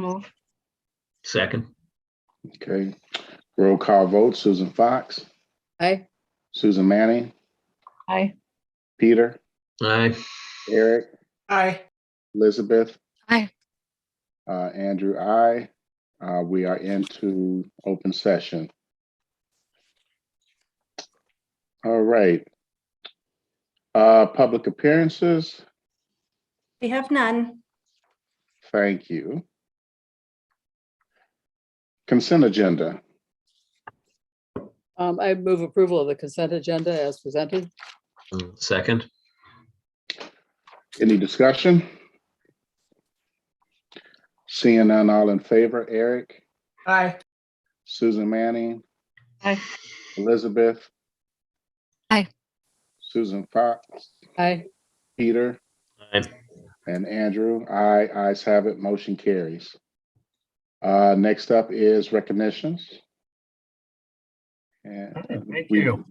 move. Second. Okay. Roll call vote. Susan Fox, Aye. Susan Manning, Aye. Peter, Aye. Eric, Aye. Elizabeth. Aye. Andrew, aye. We are into open session. All right. Public appearances. We have none. Thank you. Consent agenda. I move approval of the consent agenda as presented. Second. Any discussion? Seeing none, all in favor. Eric, Aye. Susan Manning, Aye. Elizabeth. Aye. Susan Fox, Aye. Peter, Aye. and Andrew. Aye. Ayes have it. Motion carries. Next up is recognitions. And Thank you.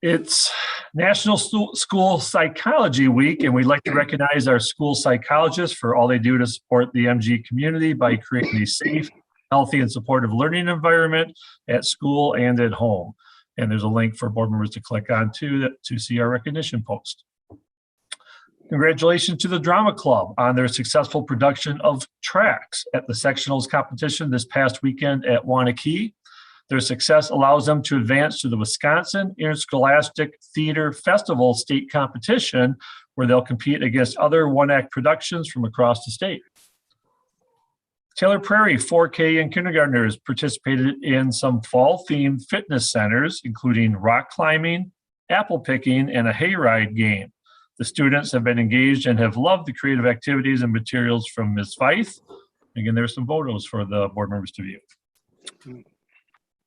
It's National School Psychology Week, and we'd like to recognize our school psychologists for all they do to support the MG community by creating a safe, healthy, and supportive learning environment at school and at home. And there's a link for board members to click on to see our recognition post. Congratulations to the Drama Club on their successful production of Tracks at the sectionals competition this past weekend at Wanakee. Their success allows them to advance to the Wisconsin Interscholastic Theater Festival state competition, where they'll compete against other one-act productions from across the state. Taylor Prairie 4K and kindergartners participated in some fall-themed fitness centers, including rock climbing, apple picking, and a hayride game. The students have been engaged and have loved the creative activities and materials from Ms. Feith. Again, there's some photos for the board members to view.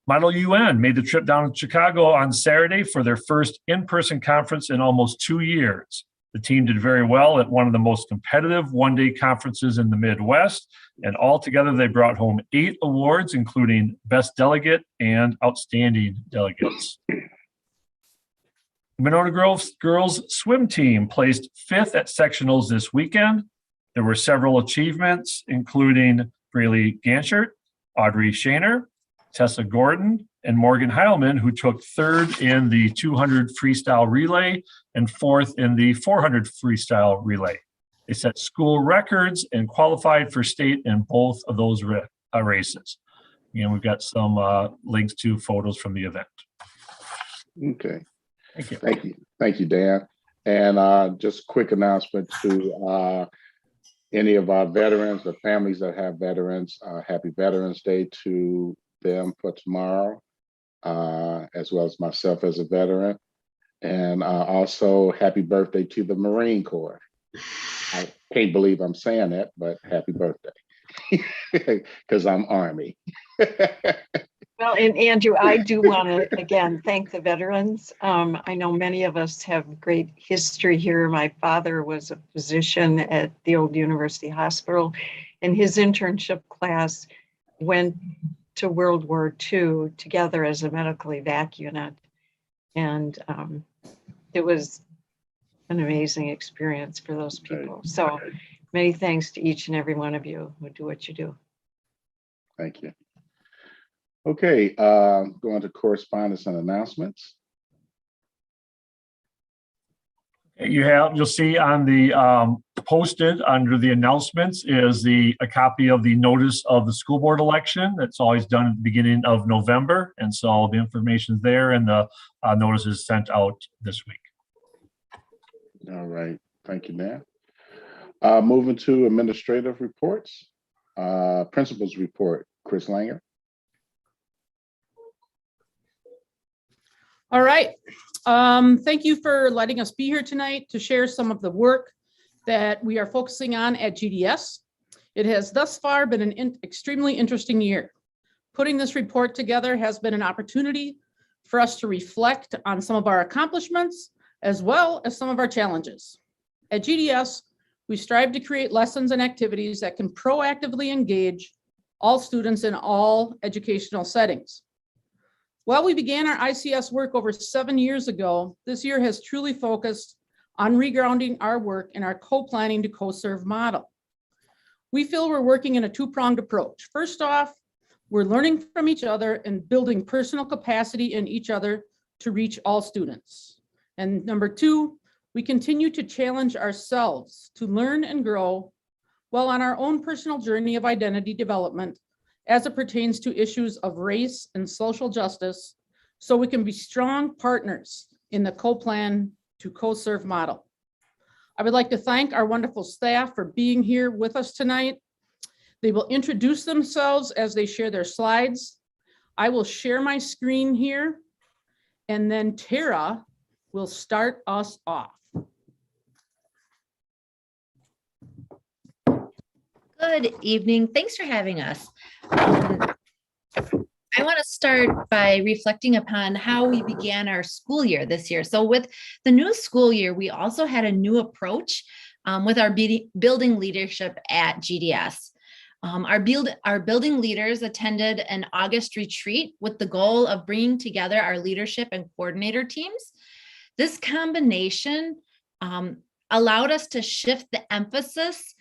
Model UN made the trip down to Chicago on Saturday for their first in-person conference in almost 2 years. The team did very well at one of the most competitive one-day conferences in the Midwest, and altogether they brought home 8 awards, including Best Delegate and Outstanding Delegates. Monona girls swim team placed 5th at sectionals this weekend. There were several achievements, including Braylee Ganchert, Audrey Shaner, Tessa Gordon, and Morgan Heilman, who took 3rd in the 200 freestyle relay and 4th in the 400 freestyle relay. They set school records and qualified for state in both of those races. And we've got some links to photos from the event. Okay. Thank you. Thank you. Thank you, Dan. And just a quick announcement to any of our veterans, the families that have veterans, happy Veterans Day to them for tomorrow, as well as myself as a veteran. And also happy birthday to the Marine Corps. I can't believe I'm saying that, but happy birthday, because I'm Army. Well, and Andrew, I do want to again thank the veterans. I know many of us have great history here. My father was a physician at the old University Hospital, and his internship class went to World War II together as a medical evac unit. And it was an amazing experience for those people. So many thanks to each and every one of you who do what you do. Thank you. Okay, going to correspondence and announcements. You'll see on the posted under the announcements is a copy of the notice of the school board election. That's always done at the beginning of November. And so all the information's there, and the notice is sent out this week. All right, thank you, Dan. Moving to administrative reports. Principal's report, Chris Langer. All right. Thank you for letting us be here tonight to share some of the work that we are focusing on at GDS. It has thus far been an extremely interesting year. Putting this report together has been an opportunity for us to reflect on some of our accomplishments as well as some of our challenges. At GDS, we strive to create lessons and activities that can proactively engage all students in all educational settings. While we began our ICS work over 7 years ago, this year has truly focused on regrounding our work in our co-planning to co-serve model. We feel we're working in a two-pronged approach. First off, we're learning from each other and building personal capacity in each other to reach all students. And number two, we continue to challenge ourselves to learn and grow while on our own personal journey of identity development as it pertains to issues of race and social justice, so we can be strong partners in the co-plan to co-serve model. I would like to thank our wonderful staff for being here with us tonight. They will introduce themselves as they share their slides. I will share my screen here, and then Tara will start us off. Good evening. Thanks for having us. I want to start by reflecting upon how we began our school year this year. So with the new school year, we also had a new approach with our building leadership at GDS. Our building leaders attended an August retreat with the goal of bringing together our leadership and coordinator teams. This combination allowed us to shift the emphasis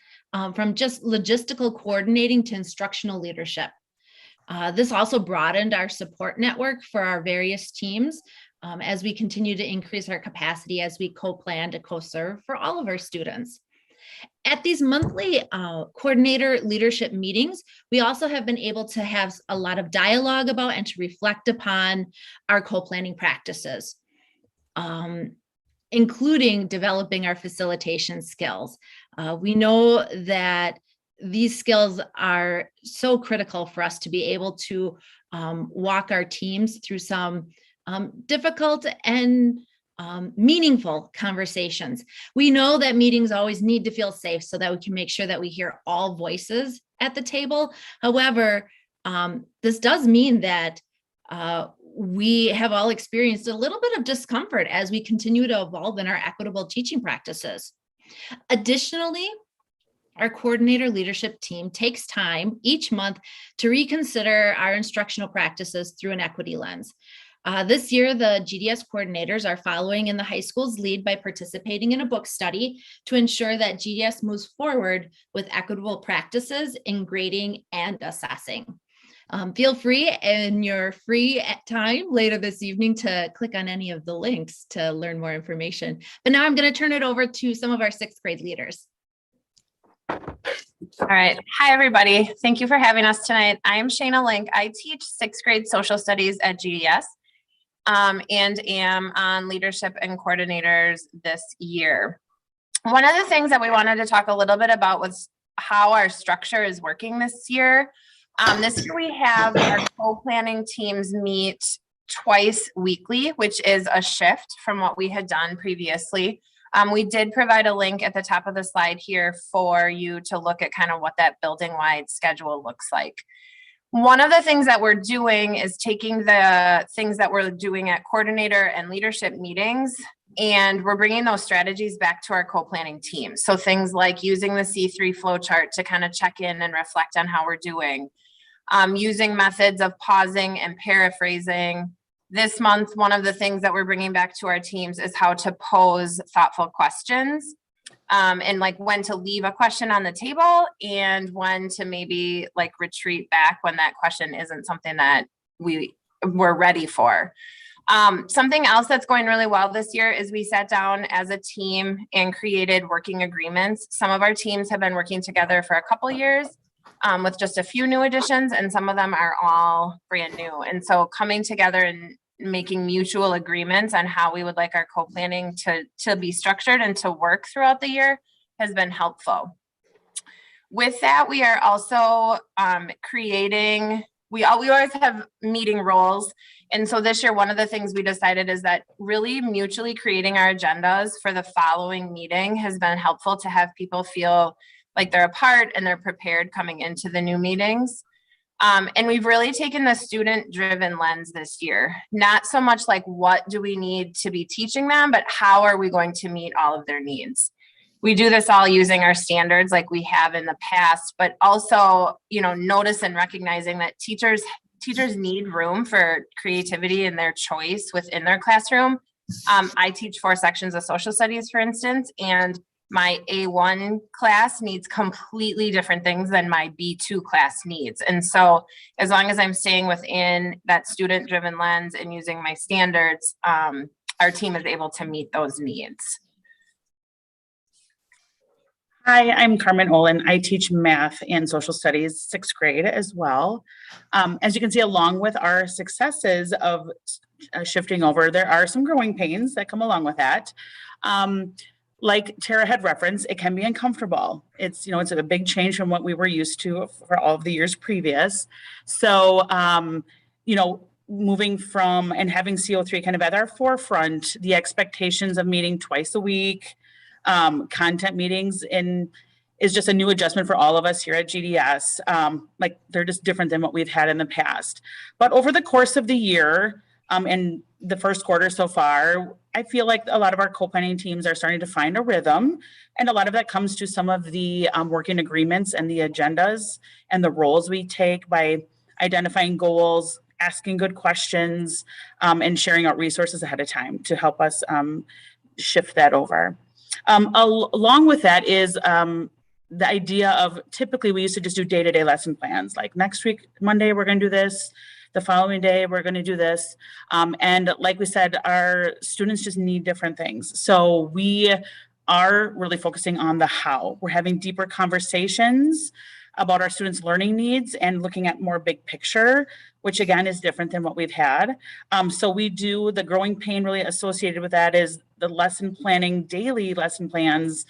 from just logistical coordinating to instructional leadership. This also broadened our support network for our various teams as we continue to increase our capacity as we co-plan to co-serve for all of our students. At these monthly coordinator leadership meetings, we also have been able to have a lot of dialogue about and to reflect upon our co-planning practices, including developing our facilitation skills. We know that these skills are so critical for us to be able to walk our teams through some difficult and meaningful conversations. We know that meetings always need to feel safe so that we can make sure that we hear all voices at the table. However, this does mean that we have all experienced a little bit of discomfort as we continue to evolve in our equitable teaching practices. Additionally, our coordinator leadership team takes time each month to reconsider our instructional practices through an equity lens. This year, the GDS coordinators are following in the high school's lead by participating in a book study to ensure that GDS moves forward with equitable practices in grading and assessing. Feel free in your free time later this evening to click on any of the links to learn more information. But now I'm going to turn it over to some of our sixth grade leaders. All right. Hi, everybody. Thank you for having us tonight. I am Shayna Link. I teach sixth grade social studies at GDS and am on leadership and coordinators this year. One of the things that we wanted to talk a little bit about was how our structure is working this year. This year we have our co-planning teams meet twice weekly, which is a shift from what we had done previously. We did provide a link at the top of the slide here for you to look at kind of what that building-wide schedule looks like. One of the things that we're doing is taking the things that we're doing at coordinator and leadership meetings, and we're bringing those strategies back to our co-planning team. So things like using the C3 flowchart to kind of check in and reflect on how we're doing, using methods of pausing and paraphrasing. This month, one of the things that we're bringing back to our teams is how to pose thoughtful questions and like when to leave a question on the table and when to maybe like retreat back when that question isn't something that we're ready for. Something else that's going really well this year is we sat down as a team and created working agreements. Some of our teams have been working together for a couple years with just a few new additions, and some of them are all brand new. And so coming together and making mutual agreements on how we would like our co-planning to be structured and to work throughout the year has been helpful. With that, we are also creating, we always have meeting roles. And so this year, one of the things we decided is that really mutually creating our agendas for the following meeting has been helpful to have people feel like they're a part and they're prepared coming into the new meetings. And we've really taken the student-driven lens this year, not so much like what do we need to be teaching them, but how are we going to meet all of their needs? We do this all using our standards like we have in the past, but also, you know, notice and recognizing that teachers need room for creativity and their choice within their classroom. I teach 4 sections of social studies, for instance, and my A1 class needs completely different things than my B2 class needs. And so as long as I'm staying within that student-driven lens and using my standards, our team is able to meet those needs. Hi, I'm Carmen Olin. I teach math and social studies, 6th grade as well. As you can see, along with our successes of shifting over, there are some growing pains that come along with that. Like Tara had referenced, it can be uncomfortable. It's a big change from what we were used to for all of the years previous. So, moving from and having CO3 kind of at our forefront, the expectations of meeting twice a week, content meetings is just a new adjustment for all of us here at GDS. Like they're just different than what we've had in the past. But over the course of the year, and the first quarter so far, I feel like a lot of our co-planning teams are starting to find a rhythm. And a lot of that comes to some of the working agreements and the agendas and the roles we take by identifying goals, asking good questions, and sharing out resources ahead of time to help us shift that over. Along with that is the idea of typically we used to just do day-to-day lesson plans. Like next week, Monday, we're going to do this. The following day, we're going to do this. And like we said, our students just need different things. So we are really focusing on the how. We're having deeper conversations about our students' learning needs and looking at more big picture, which again is different than what we've had. So we do the growing pain really associated with that is the lesson planning, daily lesson plans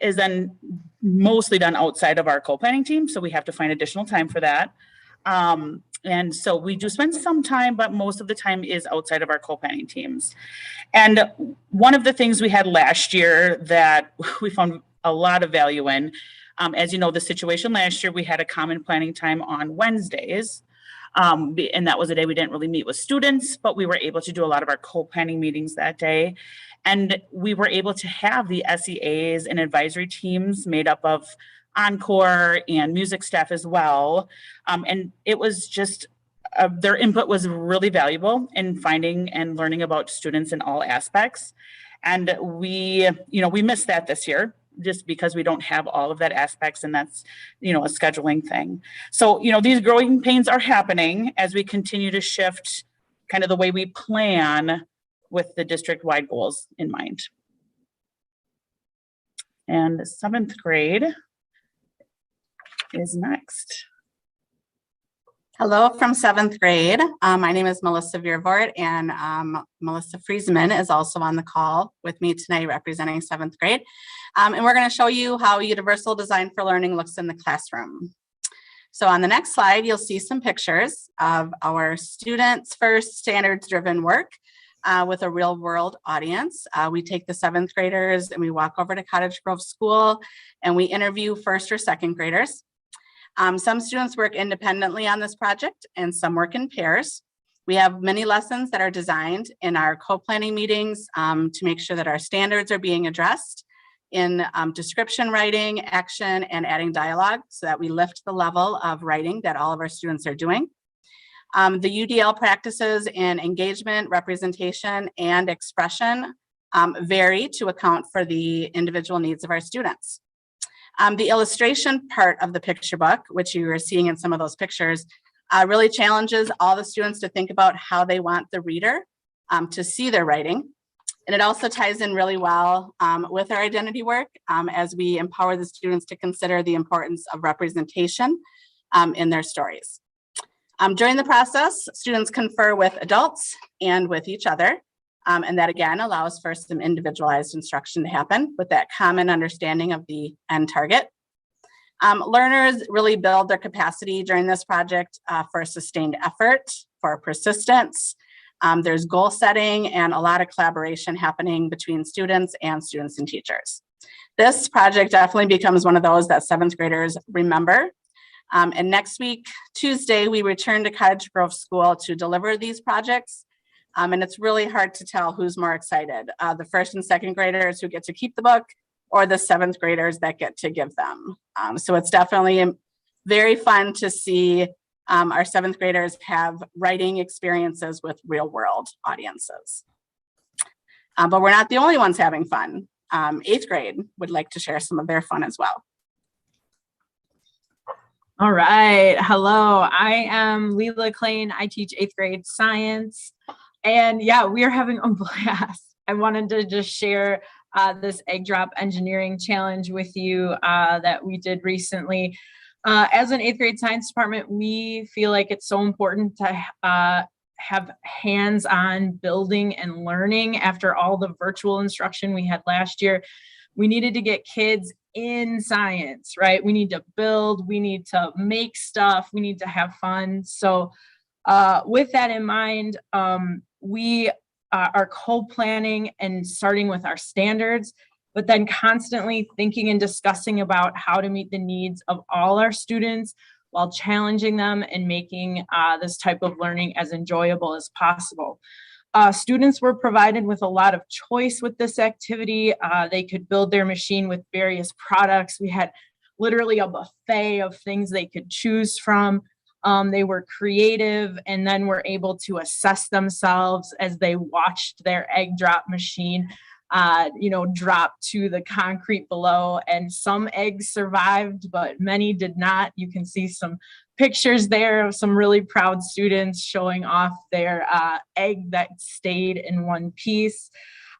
is then mostly done outside of our co-planning team. So we have to find additional time for that. And so we do spend some time, but most of the time is outside of our co-planning teams. And one of the things we had last year that we found a lot of value in, as you know, the situation last year, we had a common planning time on Wednesdays. And that was a day we didn't really meet with students, but we were able to do a lot of our co-planning meetings that day. And we were able to have the SEAs and advisory teams made up of Encore and music staff as well. And it was just, their input was really valuable in finding and learning about students in all aspects. And we missed that this year just because we don't have all of that aspects, and that's, a scheduling thing. So, these growing pains are happening as we continue to shift kind of the way we plan with the district-wide goals in mind. And 7th grade is next. Hello from 7th grade. My name is Melissa Viervoort, and Melissa Friesman is also on the call with me tonight representing 7th grade. And we're going to show you how universal design for learning looks in the classroom. So on the next slide, you'll see some pictures of our students' first standards-driven work with a real-world audience. We take the 7th graders and we walk over to Cottage Grove School and we interview 1st or 2nd graders. Some students work independently on this project and some work in pairs. We have many lessons that are designed in our co-planning meetings to make sure that our standards are being addressed in description writing, action, and adding dialogue so that we lift the level of writing that all of our students are doing. The UDL practices in engagement, representation, and expression vary to account for the individual needs of our students. The illustration part of the picture book, which you are seeing in some of those pictures, really challenges all the students to think about how they want the reader to see their writing. And it also ties in really well with our identity work as we empower the students to consider the importance of representation in their stories. During the process, students confer with adults and with each other. And that again allows for some individualized instruction to happen with that common understanding of the end target. Learners really build their capacity during this project for sustained effort, for persistence. There's goal setting and a lot of collaboration happening between students and teachers. This project definitely becomes one of those that 7th graders remember. And next week, Tuesday, we return to Cottage Grove School to deliver these projects. And it's really hard to tell who's more excited, the 1st and 2nd graders who get to keep the book or the 7th graders that get to give them. So it's definitely very fun to see our 7th graders have writing experiences with real world audiences. But we're not the only ones having fun. eighth grade would like to share some of their fun as well. All right. Hello, I am Leela Klein. I teach eighth grade science. And yeah, we are having a blast. I wanted to just share this egg drop engineering challenge with you that we did recently. As an eighth grade science department, we feel like it's so important to have hands-on building and learning after all the virtual instruction we had last year. We needed to get kids in science, right? We need to build, we need to make stuff, we need to have fun. So with that in mind, we are co-planning and starting with our standards, but then constantly thinking and discussing about how to meet the needs of all our students while challenging them and making this type of learning as enjoyable as possible. Students were provided with a lot of choice with this activity. They could build their machine with various products. We had literally a buffet of things they could choose from. They were creative and then were able to assess themselves as they watched their egg drop machine drop to the concrete below, and some eggs survived, but many did not. You can see some pictures there of some really proud students showing off their egg that stayed in one piece.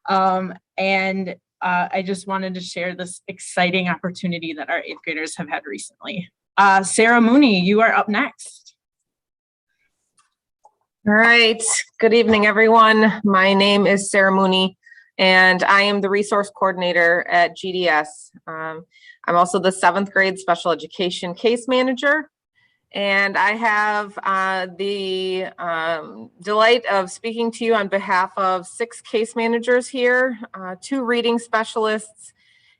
I just wanted to share this exciting opportunity that our eighth graders have had recently. Sarah Mooney, you are up next. All right. Good evening, everyone. My name is Sarah Mooney, and I am the resource coordinator at GDS. I'm also the 7th grade special education case manager, and I have the delight of speaking to you on behalf of 6 case managers here, 2 reading specialists,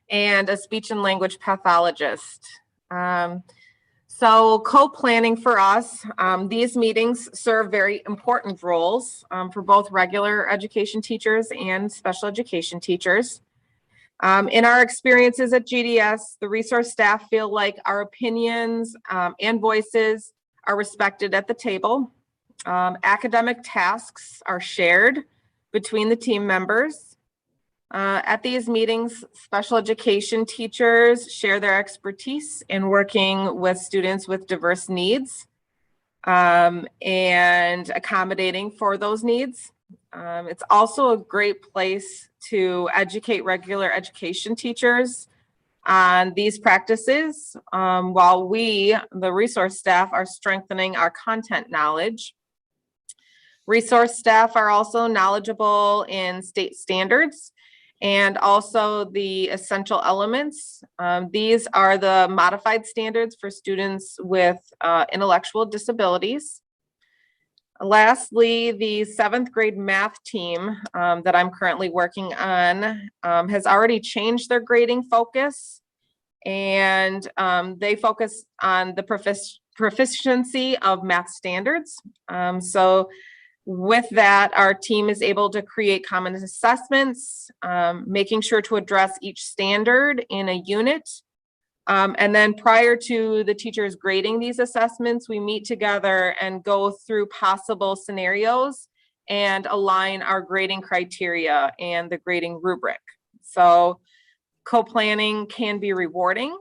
and a speech and language pathologist. So co-planning for us, these meetings serve very important roles for both regular education teachers and special education teachers. In our experiences at GDS, the resource staff feel like our opinions and voices are respected at the table. Academic tasks are shared between the team members. At these meetings, special education teachers share their expertise in working with students with diverse needs and accommodating for those needs. It's also a great place to educate regular education teachers on these practices while we, the resource staff, are strengthening our content knowledge. Resource staff are also knowledgeable in state standards and also the essential elements. These are the modified standards for students with intellectual disabilities. Lastly, the 7th grade math team that I'm currently working on has already changed their grading focus, and they focus on the proficiency of math standards. So with that, our team is able to create common assessments, making sure to address each standard in a unit. And then prior to the teachers grading these assessments, we meet together and go through possible scenarios and align our grading criteria and the grading rubric. So co-planning can be rewarding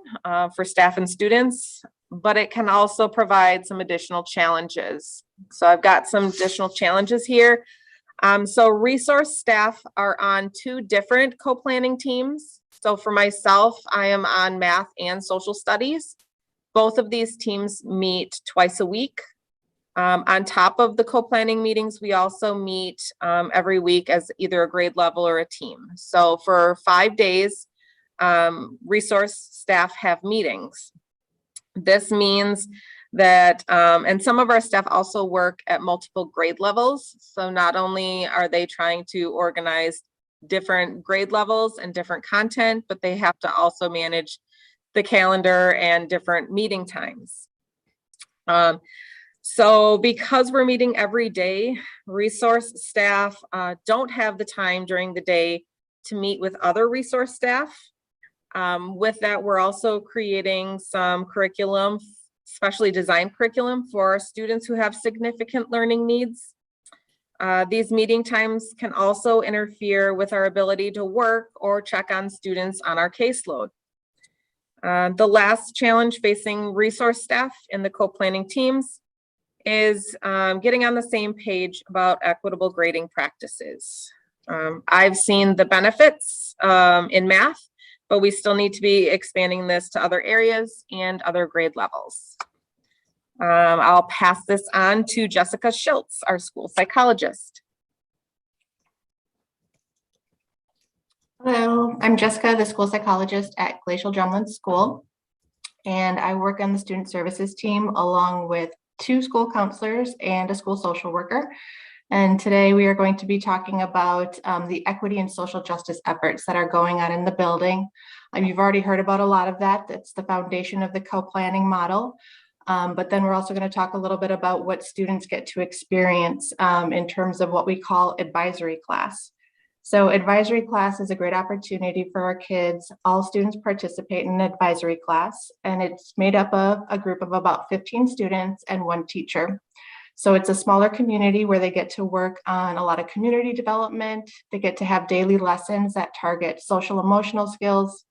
for staff and students, but it can also provide some additional challenges. So I've got some additional challenges here. So resource staff are on 2 different co-planning teams. So for myself, I am on math and social studies. Both of these teams meet twice a week. On top of the co-planning meetings, we also meet every week as either a grade level or a team. So for 5 days, resource staff have meetings. This means that, and some of our staff also work at multiple grade levels. So not only are they trying to organize different grade levels and different content, but they have to also manage the calendar and different meeting times. So because we're meeting every day, resource staff don't have the time during the day to meet with other resource staff. With that, we're also creating some curriculum, specially designed curriculum for students who have significant learning needs. These meeting times can also interfere with our ability to work or check on students on our caseload. The last challenge facing resource staff in the co-planning teams is getting on the same page about equitable grading practices. I've seen the benefits in math, but we still need to be expanding this to other areas and other grade levels. I'll pass this on to Jessica Schultz, our school psychologist. Hello, I'm Jessica, the school psychologist at Glacial Drumlin School, and I work on the student services team along with 2 school counselors and a school social worker. And today we are going to be talking about the equity and social justice efforts that are going on in the building. You've already heard about a lot of that. That's the foundation of the co-planning model. But then we're also going to talk a little bit about what students get to experience in terms of what we call advisory class. So advisory class is a great opportunity for our kids. All students participate in an advisory class, and it's made up of a group of about 15 students and 1 teacher. So it's a smaller community where they get to work on a lot of community development. They get to have daily lessons that target social emotional skills,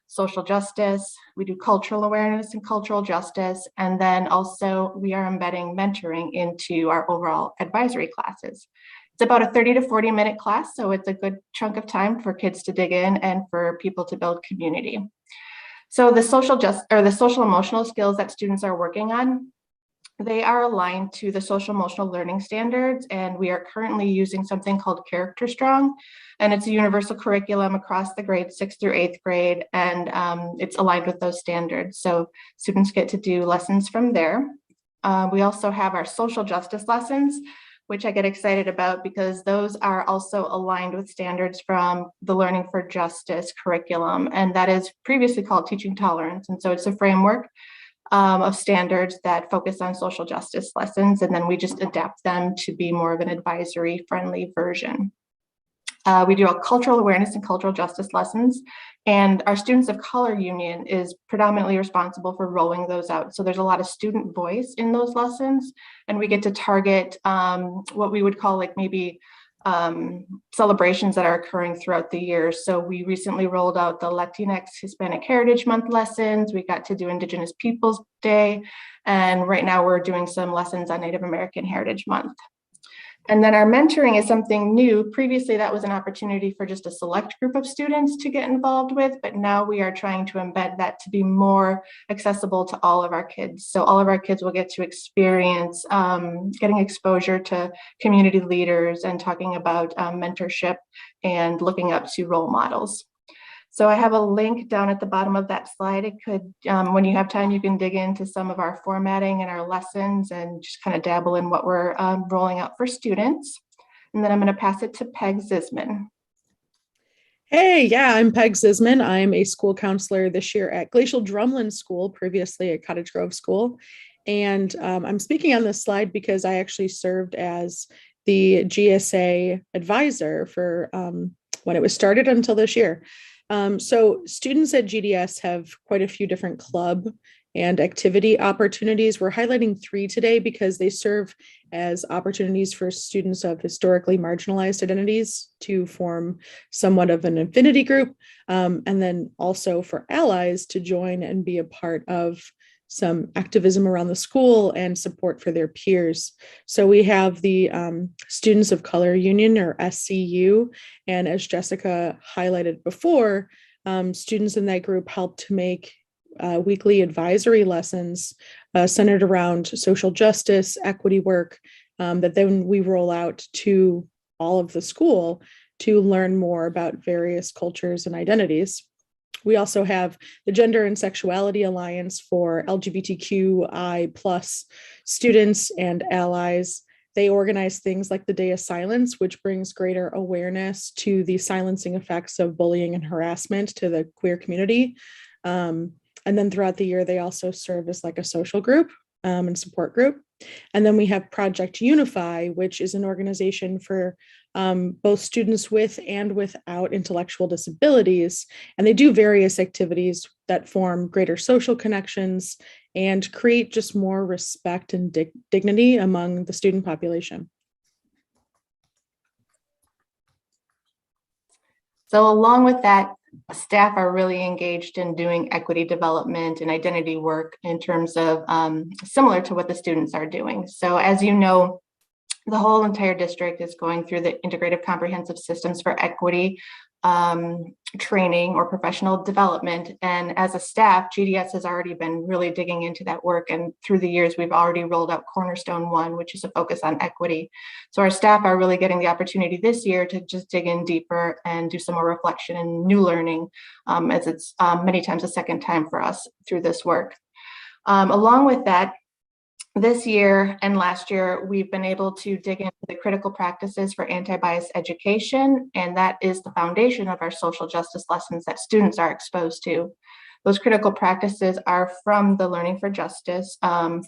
social justice. We do cultural awareness and cultural justice. And then also we are embedding mentoring into our overall advisory classes. It's about a 30 to 40 minute class, so it's a good chunk of time for kids to dig in and for people to build community. So the social emotional skills that students are working on, they are aligned to the social emotional learning standards, and we are currently using something called Character Strong, and it's a universal curriculum across the grades 6th through 8th grade, and it's aligned with those standards. So students get to do lessons from there. We also have our social justice lessons, which I get excited about because those are also aligned with standards from the Learning for Justice curriculum, and that is previously called Teaching Tolerance. And so it's a framework of standards that focus on social justice lessons, and then we just adapt them to be more of an advisory friendly version. We do a cultural awareness and cultural justice lessons, and our Students of Color Union is predominantly responsible for rolling those out. So there's a lot of student voice in those lessons, and we get to target what we would call like maybe celebrations that are occurring throughout the year. So we recently rolled out the Latinx Hispanic Heritage Month lessons. We got to do Indigenous Peoples Day. And right now we're doing some lessons on Native American Heritage Month. And then our mentoring is something new. Previously, that was an opportunity for just a select group of students to get involved with, but now we are trying to embed that to be more accessible to all of our kids. So all of our kids will get to experience getting exposure to community leaders and talking about mentorship and looking up to role models. So I have a link down at the bottom of that slide. It could, when you have time, you can dig into some of our formatting and our lessons and just kind of dabble in what we're rolling out for students. And then I'm going to pass it to Peg Zisman. Hey, yeah, I'm Peg Zisman. I'm a school counselor this year at Glacial Drumlin School, previously at Cottage Grove School. And I'm speaking on this slide because I actually served as the GSA advisor for when it was started until this year. So students at GDS have quite a few different club and activity opportunities. We're highlighting 3 today because they serve as opportunities for students of historically marginalized identities to form somewhat of an affinity group, and then also for allies to join and be a part of some activism around the school and support for their peers. So we have the Students of Color Union, or SCU, and as Jessica highlighted before, students in that group help to make weekly advisory lessons centered around social justice, equity work, that then we roll out to all of the school to learn more about various cultures and identities. We also have the Gender and Sexuality Alliance for LGBTQI+ students and allies. They organize things like the Day of Silence, which brings greater awareness to the silencing effects of bullying and harassment to the queer community. And then throughout the year, they also serve as like a social group and support group. And then we have Project Unify, which is an organization for both students with and without intellectual disabilities. And they do various activities that form greater social connections and create just more respect and dignity among the student population. So along with that, staff are really engaged in doing equity development and identity work in terms of similar to what the students are doing. So as you know, the whole entire district is going through the integrative comprehensive systems for equity training or professional development. And as a staff, GDS has already been really digging into that work. And through the years, we've already rolled out Cornerstone 1, which is a focus on equity. So our staff are really getting the opportunity this year to just dig in deeper and do some more reflection and new learning, as it's many times a second time for us through this work. Along with that, this year and last year, we've been able to dig into the critical practices for anti-bias education, and that is the foundation of our social justice lessons that students are exposed to. Those critical practices are from the Learning for Justice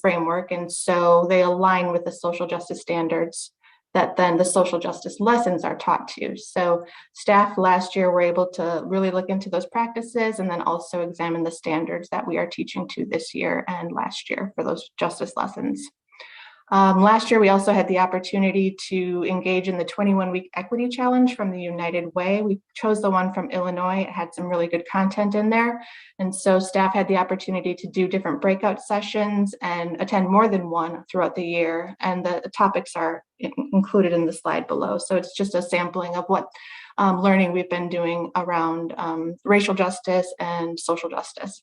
framework, and so they align with the social justice standards that then the social justice lessons are taught to. So staff last year were able to really look into those practices and then also examine the standards that we are teaching to this year and last year for those justice lessons. Last year, we also had the opportunity to engage in the 21-week equity challenge from the United Way. We chose the one from Illinois. It had some really good content in there. And so staff had the opportunity to do different breakout sessions and attend more than one throughout the year. And the topics are included in the slide below. So it's just a sampling of what learning we've been doing around racial justice and social justice.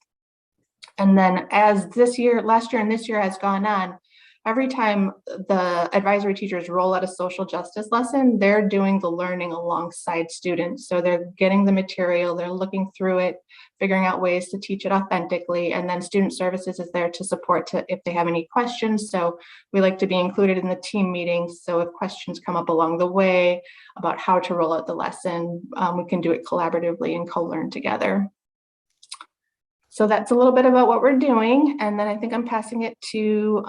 And then as last year and this year has gone on, every time the advisory teachers roll out a social justice lesson, they're doing the learning alongside students. So they're getting the material, they're looking through it, figuring out ways to teach it authentically, and then student services is there to support if they have any questions. So we like to be included in the team meetings. So if questions come up along the way about how to roll out the lesson, we can do it collaboratively and co-learn together. So that's a little bit about what we're doing. And then I think I'm passing it to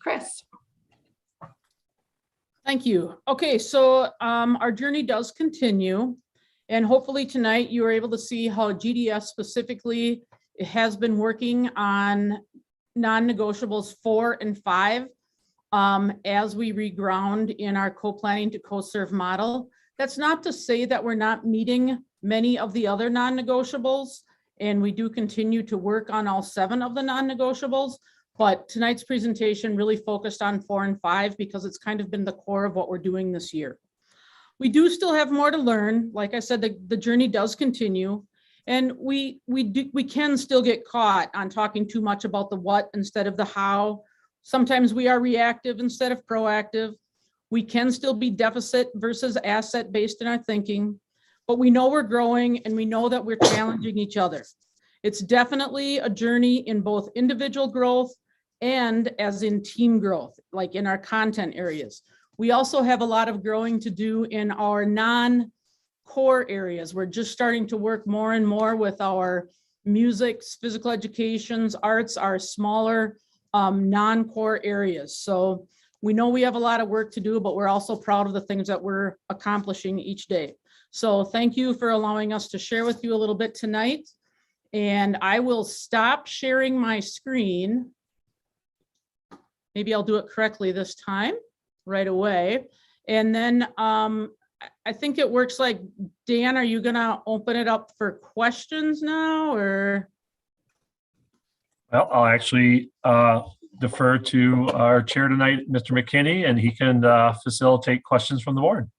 Chris. Thank you. Okay, so our journey does continue. And hopefully tonight you are able to see how GDS specifically has been working on non-negotiables 4 and 5 as we reground in our co-planning to co-serve model. That's not to say that we're not meeting many of the other non-negotiables. And we do continue to work on all 7 of the non-negotiables, but tonight's presentation really focused on 4 and 5 because it's kind of been the core of what we're doing this year. We do still have more to learn. Like I said, the journey does continue, and we can still get caught on talking too much about the what instead of the how. Sometimes we are reactive instead of proactive. We can still be deficit versus asset based in our thinking. But we know we're growing and we know that we're challenging each other. It's definitely a journey in both individual growth and as in team growth, like in our content areas. We also have a lot of growing to do in our non-core areas. We're just starting to work more and more with our music, physical educations, arts, our smaller non-core areas. So we know we have a lot of work to do, but we're also proud of the things that we're accomplishing each day. So thank you for allowing us to share with you a little bit tonight. And I will stop sharing my screen. Maybe I'll do it correctly this time, right away. And then I think it works like, Dan, are you gonna open it up for questions now or? Well, I'll actually defer to our chair tonight, Mr. McKinney, and he can facilitate questions from the board.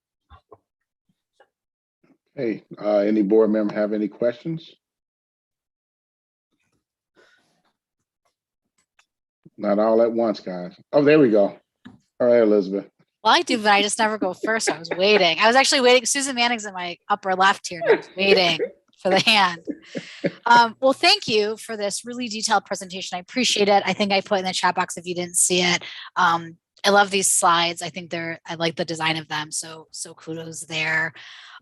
Hey, any board member have any questions? Not all at once, guys. Oh, there we go. All right, Elizabeth. Well, I do, but I just never go first. I was waiting. I was actually waiting. Susan Manning's in my upper left here. And I was waiting for the hand. Well, thank you for this really detailed presentation. I appreciate it. I think I put in the chat box if you didn't see it. I love these slides. I think I like the design of them. So kudos there.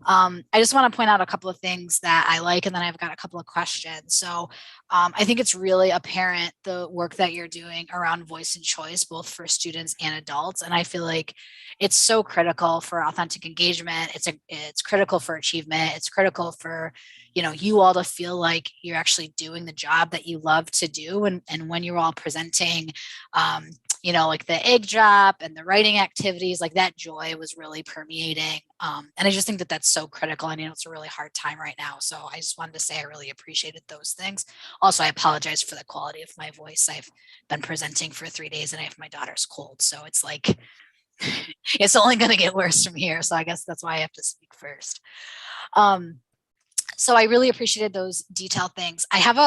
I just want to point out a couple of things that I like, and then I've got a couple of questions. So I think it's really apparent the work that you're doing around voice and choice, both for students and adults. And I feel like it's so critical for authentic engagement. It's critical for achievement. It's critical for, you all to feel like you're actually doing the job that you love to do. And when you're all presenting, like the egg drop and the writing activities, like that joy was really permeating. And I just think that that's so critical. I know it's a really hard time right now. So I just wanted to say I really appreciated those things. Also, I apologize for the quality of my voice. I've been presenting for 3 days and I have my daughter's cold. So it's like, it's only going to get worse from here. So I guess that's why I have to speak first. So I really appreciated those detailed things. I have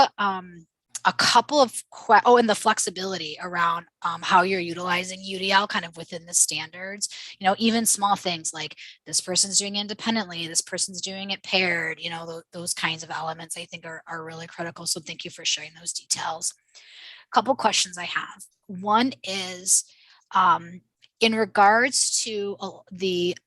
a couple of and the flexibility around how you're utilizing UDL kind of within the standards, even small things like this person's doing it independently, this person's doing it paired, those kinds of elements I think are really critical. So thank you for sharing those details. A couple questions I have. One is, in regards to the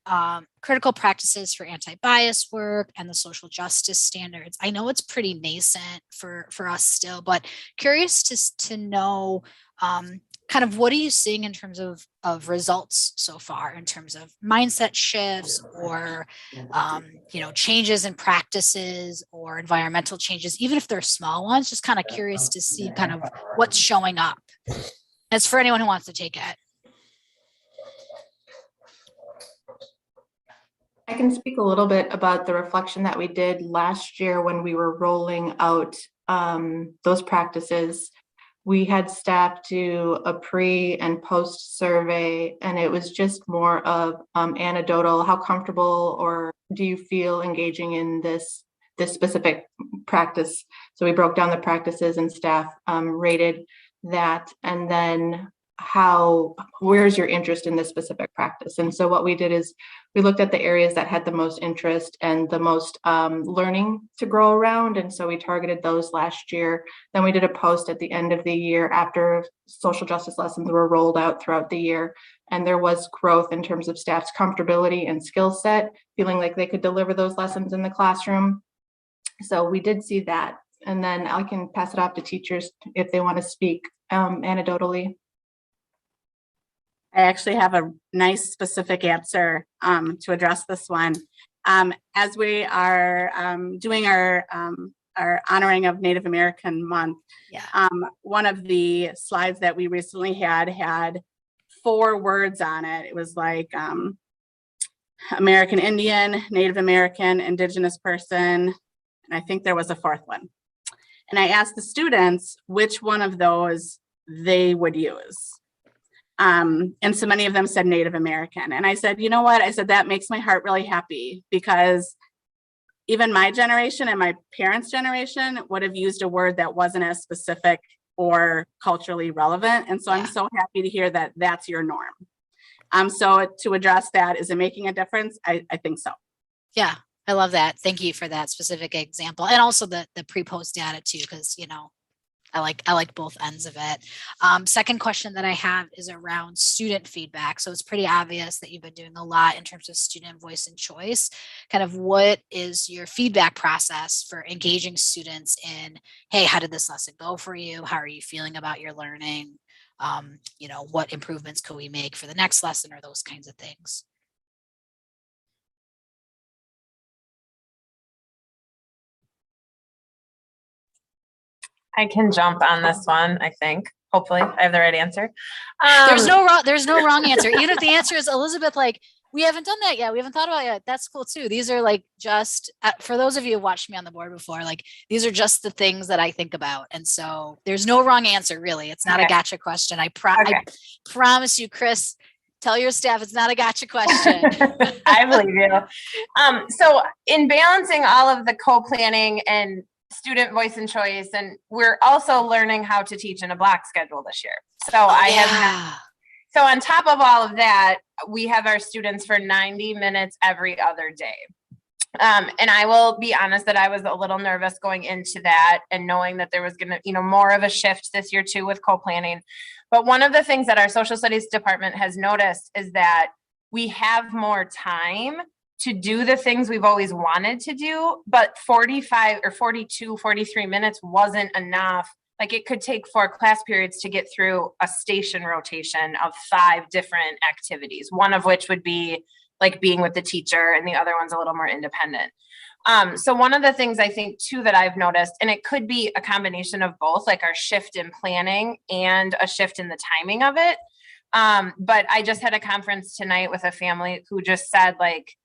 critical practices for anti-bias work and the social justice standards, I know it's pretty nascent for us still, but curious to know kind of what are you seeing in terms of results so far in terms of mindset shifts or changes in practices or environmental changes, even if they're small ones, just kind of curious to see kind of what's showing up. As for anyone who wants to take it. I can speak a little bit about the reflection that we did last year when we were rolling out those practices. We had staff do a pre and post survey, and it was just more of anecdotal. How comfortable or do you feel engaging in this specific practice? So we broke down the practices and staff rated that, and then where's your interest in this specific practice? And so what we did is we looked at the areas that had the most interest and the most learning to grow around. And so we targeted those last year. Then we did a post at the end of the year after social justice lessons were rolled out throughout the year. And there was growth in terms of staff's comfortability and skill set, feeling like they could deliver those lessons in the classroom. So we did see that. And then I can pass it off to teachers if they want to speak anecdotally. I actually have a nice specific answer to address this one. As we are doing our honoring of Native American Month, one of the slides that we recently had 4 words on it. It was like American Indian, Native American, Indigenous person, and I think there was a 4th one. And I asked the students which one of those they would use. And so many of them said Native American. And I said, you know what? I said, that makes my heart really happy, because even my generation and my parents' generation would have used a word that wasn't as specific or culturally relevant. And so I'm so happy to hear that that's your norm. So to address that, is it making a difference? I think so. Yeah, I love that. Thank you for that specific example. And also the pre-post data too, because, I like both ends of it. Second question that I have is around student feedback. So it's pretty obvious that you've been doing a lot in terms of student voice and choice. Kind of what is your feedback process for engaging students in, hey, how did this lesson go for you? How are you feeling about your learning? What improvements could we make for the next lesson, or those kinds of things? I can jump on this one, I think. Hopefully, I have the right answer. There's no wrong answer. Even if the answer is, Elizabeth, like, we haven't done that yet, we haven't thought about it yet, that's cool too. These are like just, for those of you who watched me on the board before, like, these are just the things that I think about. And so there's no wrong answer, really. It's not a gotcha question. I promise you, Chris, tell your staff it's not a gotcha question. I believe you. So in balancing all of the co-planning and student voice and choice, and we're also learning how to teach in a block schedule this year. So so on top of all of that, we have our students for 90 minutes every other day. And I will be honest that I was a little nervous going into that and knowing that there was going to, more of a shift this year too with co-planning. But one of the things that our social studies department has noticed is that we have more time to do the things we've always wanted to do, but 45 or 42, 43 minutes wasn't enough. Like, it could take 4 class periods to get through a station rotation of 5 different activities, one of which would be like being with the teacher, and the other one's a little more independent. So one of the things I think too that I've noticed, and it could be a combination of both, like our shift in planning and a shift in the timing of it, But I just had a conference tonight with a family who just said, like,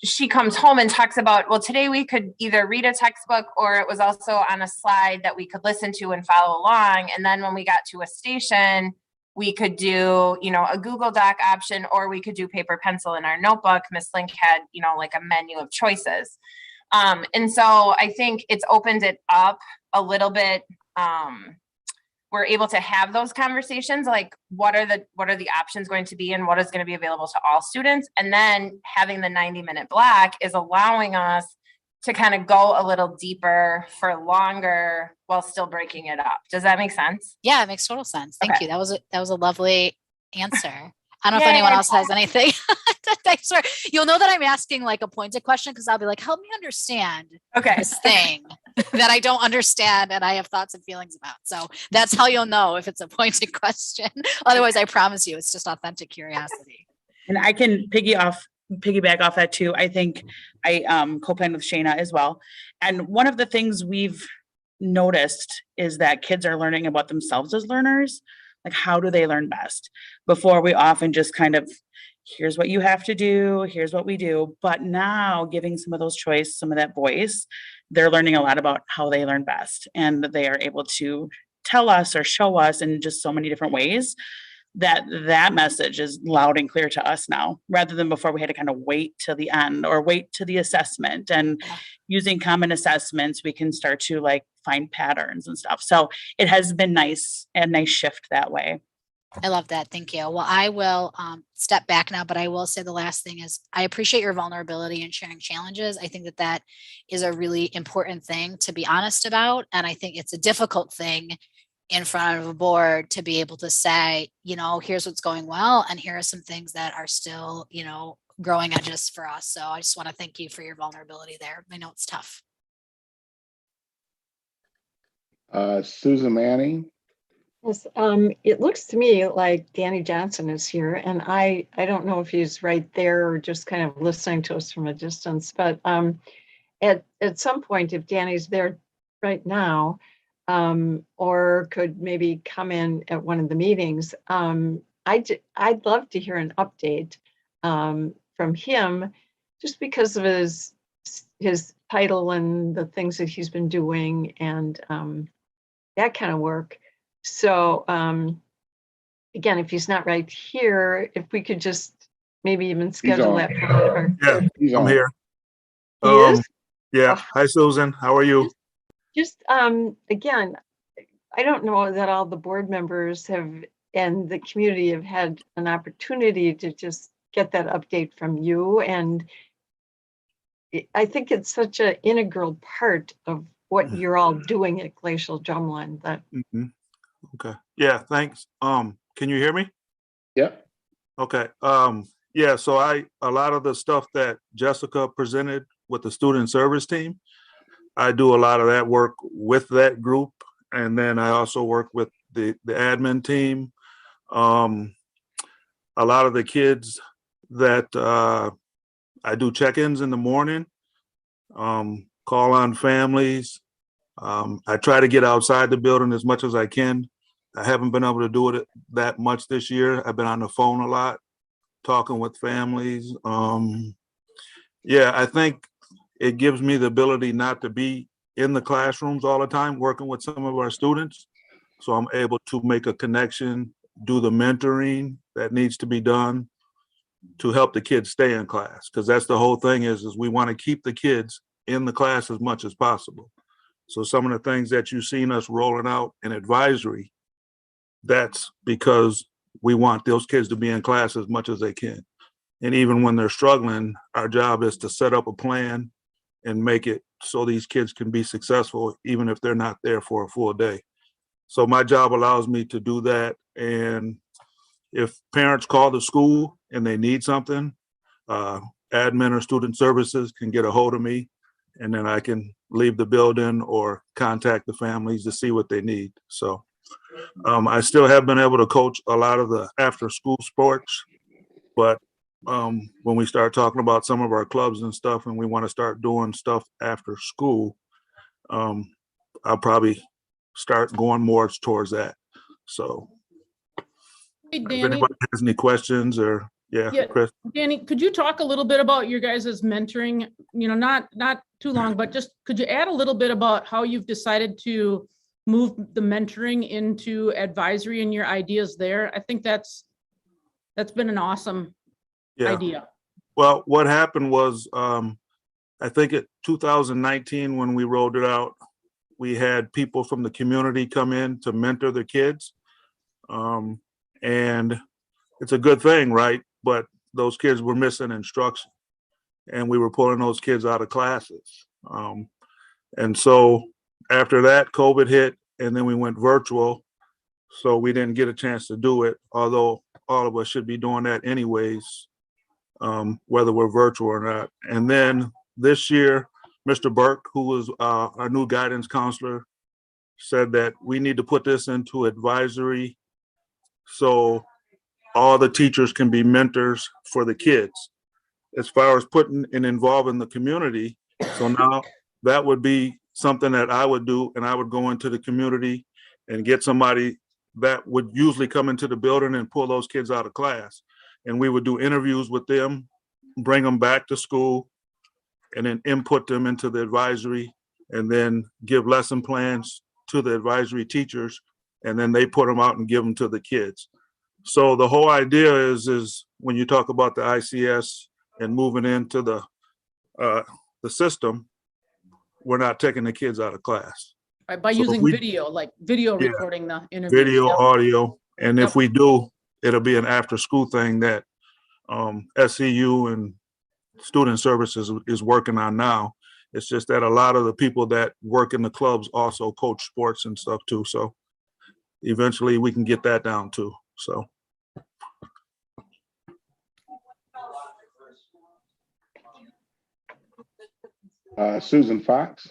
she comes home and talks about, well, today we could either read a textbook or it was also on a slide that we could listen to and follow along. And then when we got to a station, we could do, you know, a Google Doc option, or we could do paper pencil in our notebook. Miss Link had, you know, like a menu of choices. And so I think it's opened it up a little bit. We're able to have those conversations, like what are the options going to be and what is going to be available to all students. And then having the 90-minute block is allowing us to kind of go a little deeper for longer while still breaking it up. Does that make sense? Yeah, it makes total sense. Thank you. That was a lovely answer. I don't know if Yay. anyone else has anything. I swear, you'll know that I'm asking like a pointed question because I'll be like, help me understand this thing that I don't understand and I have thoughts and feelings about. So that's how you'll know if it's a pointed question. Otherwise, I promise you, it's just authentic curiosity. And I can piggyback off that too. I think I co-plan with Shayna as well. And one of the things we've noticed is that kids are learning about themselves as learners. Like, how do they learn best? Before, we often just kind of, here's what you have to do, here's what we do. But now giving some of those choice, some of that voice, they're learning a lot about how they learn best. And they are able to tell us or show us in just so many different ways that message is loud and clear to us now, rather than before we had to kind of wait till the end or wait to the assessment. And using common assessments, we can start to like find patterns and stuff. So it has been nice, a nice shift that way. I love that. Thank you. Well, I will step back now, but I will say the last thing is I appreciate your vulnerability and sharing challenges. I think that is a really important thing to be honest about. And I think it's a difficult thing in front of a board to be able to say, you know, here's what's going well, and here are some things that are still, you know, growing edges for us. So I just want to thank you for your vulnerability there. I know it's tough. Susan Manning. Yes, it looks to me like Danny Johnson is here, and I don't know if he's right there or just kind of listening to us from a distance, but at some point, if Danny's there right now, or could maybe come in at one of the meetings, I'd love to hear an update from him, just because of his title and the things that he's been doing and that kind of work. So again, if he's not right here, if we could just maybe even schedule that for one of our. Yeah, I'm here. He is? Yeah. Hi, Susan. How are you? Just again, I don't know that all the board members have and the community have had an opportunity to just get that update from you. And I think it's such an integral part of what you're all doing at Glacial Drumlin. That Okay. Yeah, thanks. Can you hear me? Yep. Okay. Yeah, so a lot of the stuff that Jessica presented with the student service team, I do a lot of that work with that group. And then I also work with the admin team. A lot of the kids that I do check-ins in the morning, call on families. I try to get outside the building as much as I can. I haven't been able to do it that much this year. I've been on the phone a lot, talking with families. Yeah, I think it gives me the ability not to be in the classrooms all the time, working with some of our students. So I'm able to make a connection, do the mentoring that needs to be done to help the kids stay in class. Because that's the whole thing is we want to keep the kids in the class as much as possible. So some of the things that you've seen us rolling out in advisory, that's because we want those kids to be in class as much as they can. And even when they're struggling, our job is to set up a plan and make it so these kids can be successful, even if they're not there for a full day. So my job allows me to do that. And if parents call the school and they need something, admin or student services can get a hold of me, and then I can leave the building or contact the families to see what they need. So I still have been able to coach a lot of the after school sports, but when we start talking about some of our clubs and stuff and we want to start doing stuff after school, I'll probably start going more towards that. So Hey, If Danny, anybody has any questions or, yeah, Yeah. Chris. Danny, could you talk a little bit about your guys' mentoring? You know, not too long, but just could you add a little bit about how you've decided to move the mentoring into advisory and your ideas there? I think that's been an awesome Yeah. idea. Well, what happened was, I think at 2019, when we rolled it out, we had people from the community come in to mentor the kids. And it's a good thing, right? But those kids were missing instruction and we were pulling those kids out of classes. And so after that, COVID hit and then we went virtual. So we didn't get a chance to do it, although all of us should be doing that anyways, whether we're virtual or not. And then this year, Mr. Burke, who was our new guidance counselor, said that we need to put this into advisory so all the teachers can be mentors for the kids. As far as putting and involving the community, so now that would be something that I would do, and I would go into the community and get somebody that would usually come into the building and pull those kids out of class. And we would do interviews with them, bring them back to school, and then input them into the advisory, and then give lesson plans to the advisory teachers, and then they put them out and give them to the kids. So the whole idea is when you talk about the ICS and moving into the system, we're not taking the kids out of class. Right, by So using we- video, like video Yeah. recording the interviews. Video, Yep. audio, and Yep. if we do, it'll be an after-school thing that SCU and Student Services is working on now. It's just that a lot of the people that work in the clubs also coach sports and stuff too. So eventually we can get that down too. So. Susan Fox.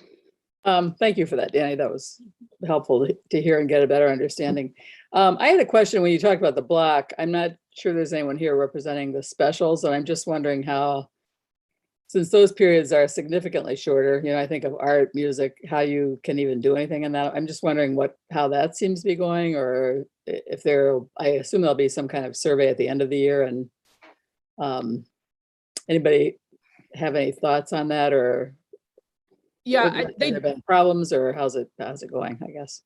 Thank you for that, Danny. That was helpful to hear and get a better understanding. I had a question when you talked about the block. I'm not sure there's anyone here representing the specials, and I'm just wondering how, since those periods are significantly shorter, I think of art, music, how you can even do anything in that. I'm just wondering how that seems to be going, or if I assume there'll be some kind of survey at the end of the year, and anybody have any thoughts on that, or Yeah, have there been problems, or how's it going, I guess?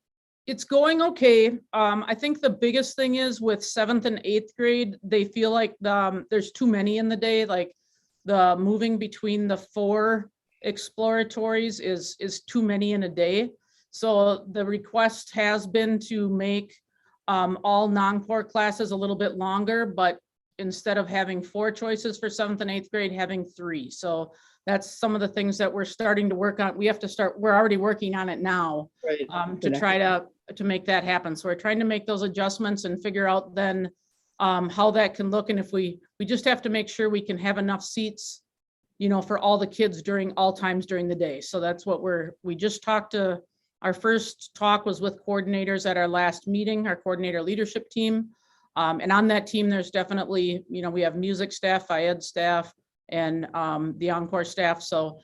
It's going okay. I think the biggest thing is with 7th and 8th grade, they feel like there's too many in the day, like the moving between the 4 exploratories is too many in a day. So the request has been to make all non-core classes a little bit longer, but instead of having 4 choices for 7th and 8th grade, having 3. So that's some of the things that we're starting to work on. We're already working on it now, right, to try to make that happen. So we're trying to make those adjustments and figure out then how that can look. And if we just have to make sure we can have enough seats, for all the kids during all times during the day. So that's what we just talked to. Our first talk was with coordinators at our last meeting, our coordinator leadership team. And on that team, there's definitely, we have music staff, ed staff, and the encore staff. So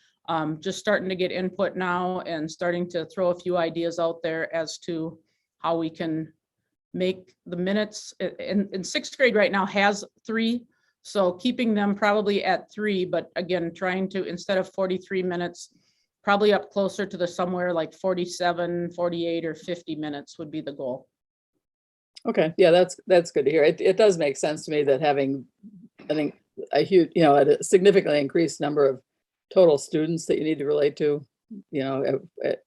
just starting to get input now and starting to throw a few ideas out there as to how we can make the minutes. In 6th grade right now has 3. So keeping them probably at 3, but again, trying to, instead of 43 minutes, probably up closer to the somewhere like 47, 48, or 50 minutes would be the goal. Okay, yeah, that's good to hear. It does make sense to me that having, I think, a huge, a significantly increased number of total students that you need to relate to,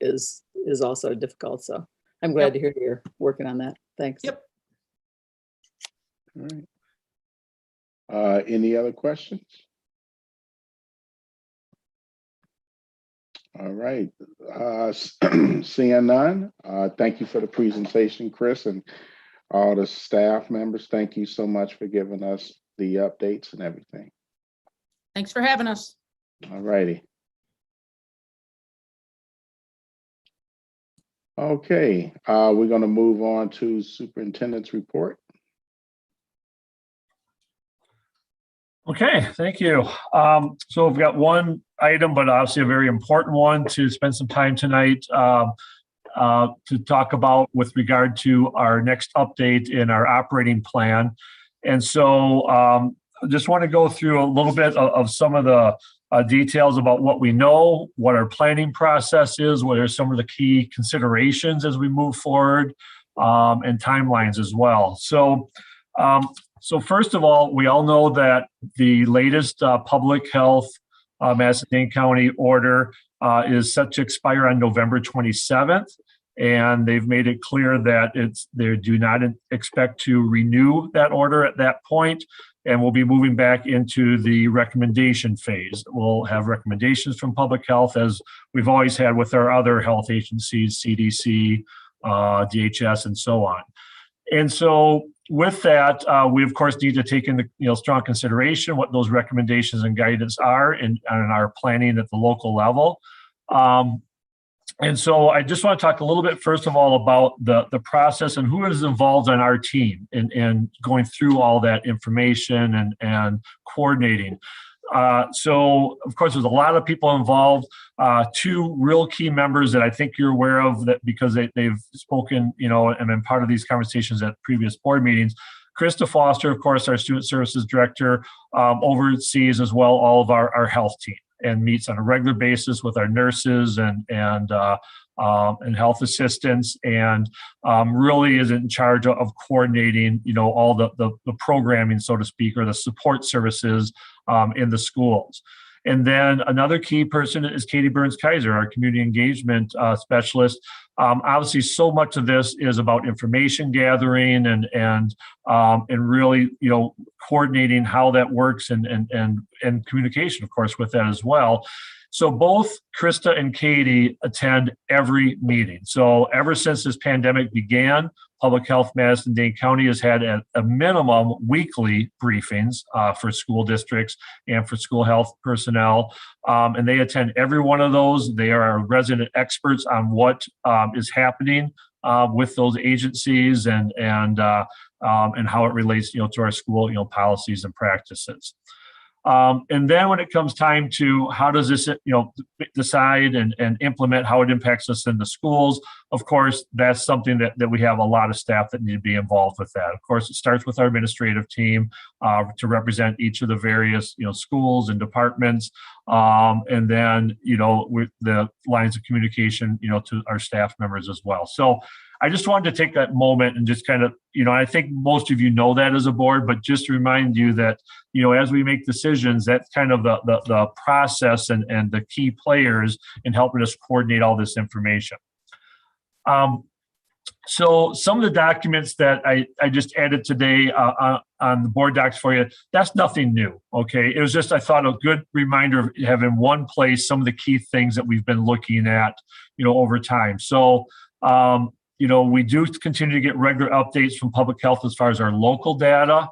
is also difficult. So I'm glad to hear you're working on that. Thanks. Yep. All right. Any other questions? All right. Seeing none, thank you for the presentation, Chris, and all the staff members. Thank you so much for giving us the updates and everything. Thanks for having us. All righty. Okay, we're going to move on to Superintendent's report. Okay, thank you. So we've got one item, but obviously a very important one to spend some time tonight. to talk about with regard to our next update in our operating plan. And so I just want to go through a little bit of some of the details about what we know, what our planning process is, what are some of the key considerations as we move forward, and timelines as well. So first of all, we all know that the latest public health Madison-Dane County order is set to expire on November 27th. And they've made it clear that they do not expect to renew that order at that point, and we'll be moving back into the recommendation phase. We'll have recommendations from public health, as we've always had with our other health agencies, CDC, DHS, and so on. And so with that, we of course need to take into strong consideration what those recommendations and guidance are in our planning at the local level. And so I just want to talk a little bit, first of all, about the process and who is involved on our team in going through all that information and coordinating. So, of course, there's a lot of people involved. Two real key members that I think you're aware of, that because they've spoken, and been part of these conversations at previous board meetings. Krista Foster, of course, our Student Services Director, oversees as well all of our health team, and meets on a regular basis with our nurses and health assistants, and really is in charge of coordinating, all the programming, so to speak, or the support services in the schools. And then another key person is Katie Burns-Kaiser, our community engagement specialist. Obviously, so much of this is about information gathering and really, coordinating how that works and communication, of course, with that as well. So both Krista and Katie attend every meeting. So ever since this pandemic began, Public Health Madison-Dane County has had a minimum weekly briefings for school districts and for school health personnel. And they attend every one of those. They are resident experts on what is happening with those agencies and how it relates, to our school, policies and practices. And then when it comes time to how does this, decide and implement how it impacts us in the schools, of course, that's something that we have a lot of staff that need to be involved with that. Of course, it starts with our administrative team to represent each of the various, schools and departments. And then, with the lines of communication, to our staff members as well. So I just wanted to take that moment and just kind of, I think most of you know that as a board, but just to remind you that, as we make decisions, that's kind of the process and the key players in helping us coordinate all this information. So some of the documents that I just added today on the board docs for you, that's nothing new, okay? It was just, I thought, a good reminder of having one place some of the key things that we've been looking at, over time. So, we do continue to get regular updates from public health as far as our local data.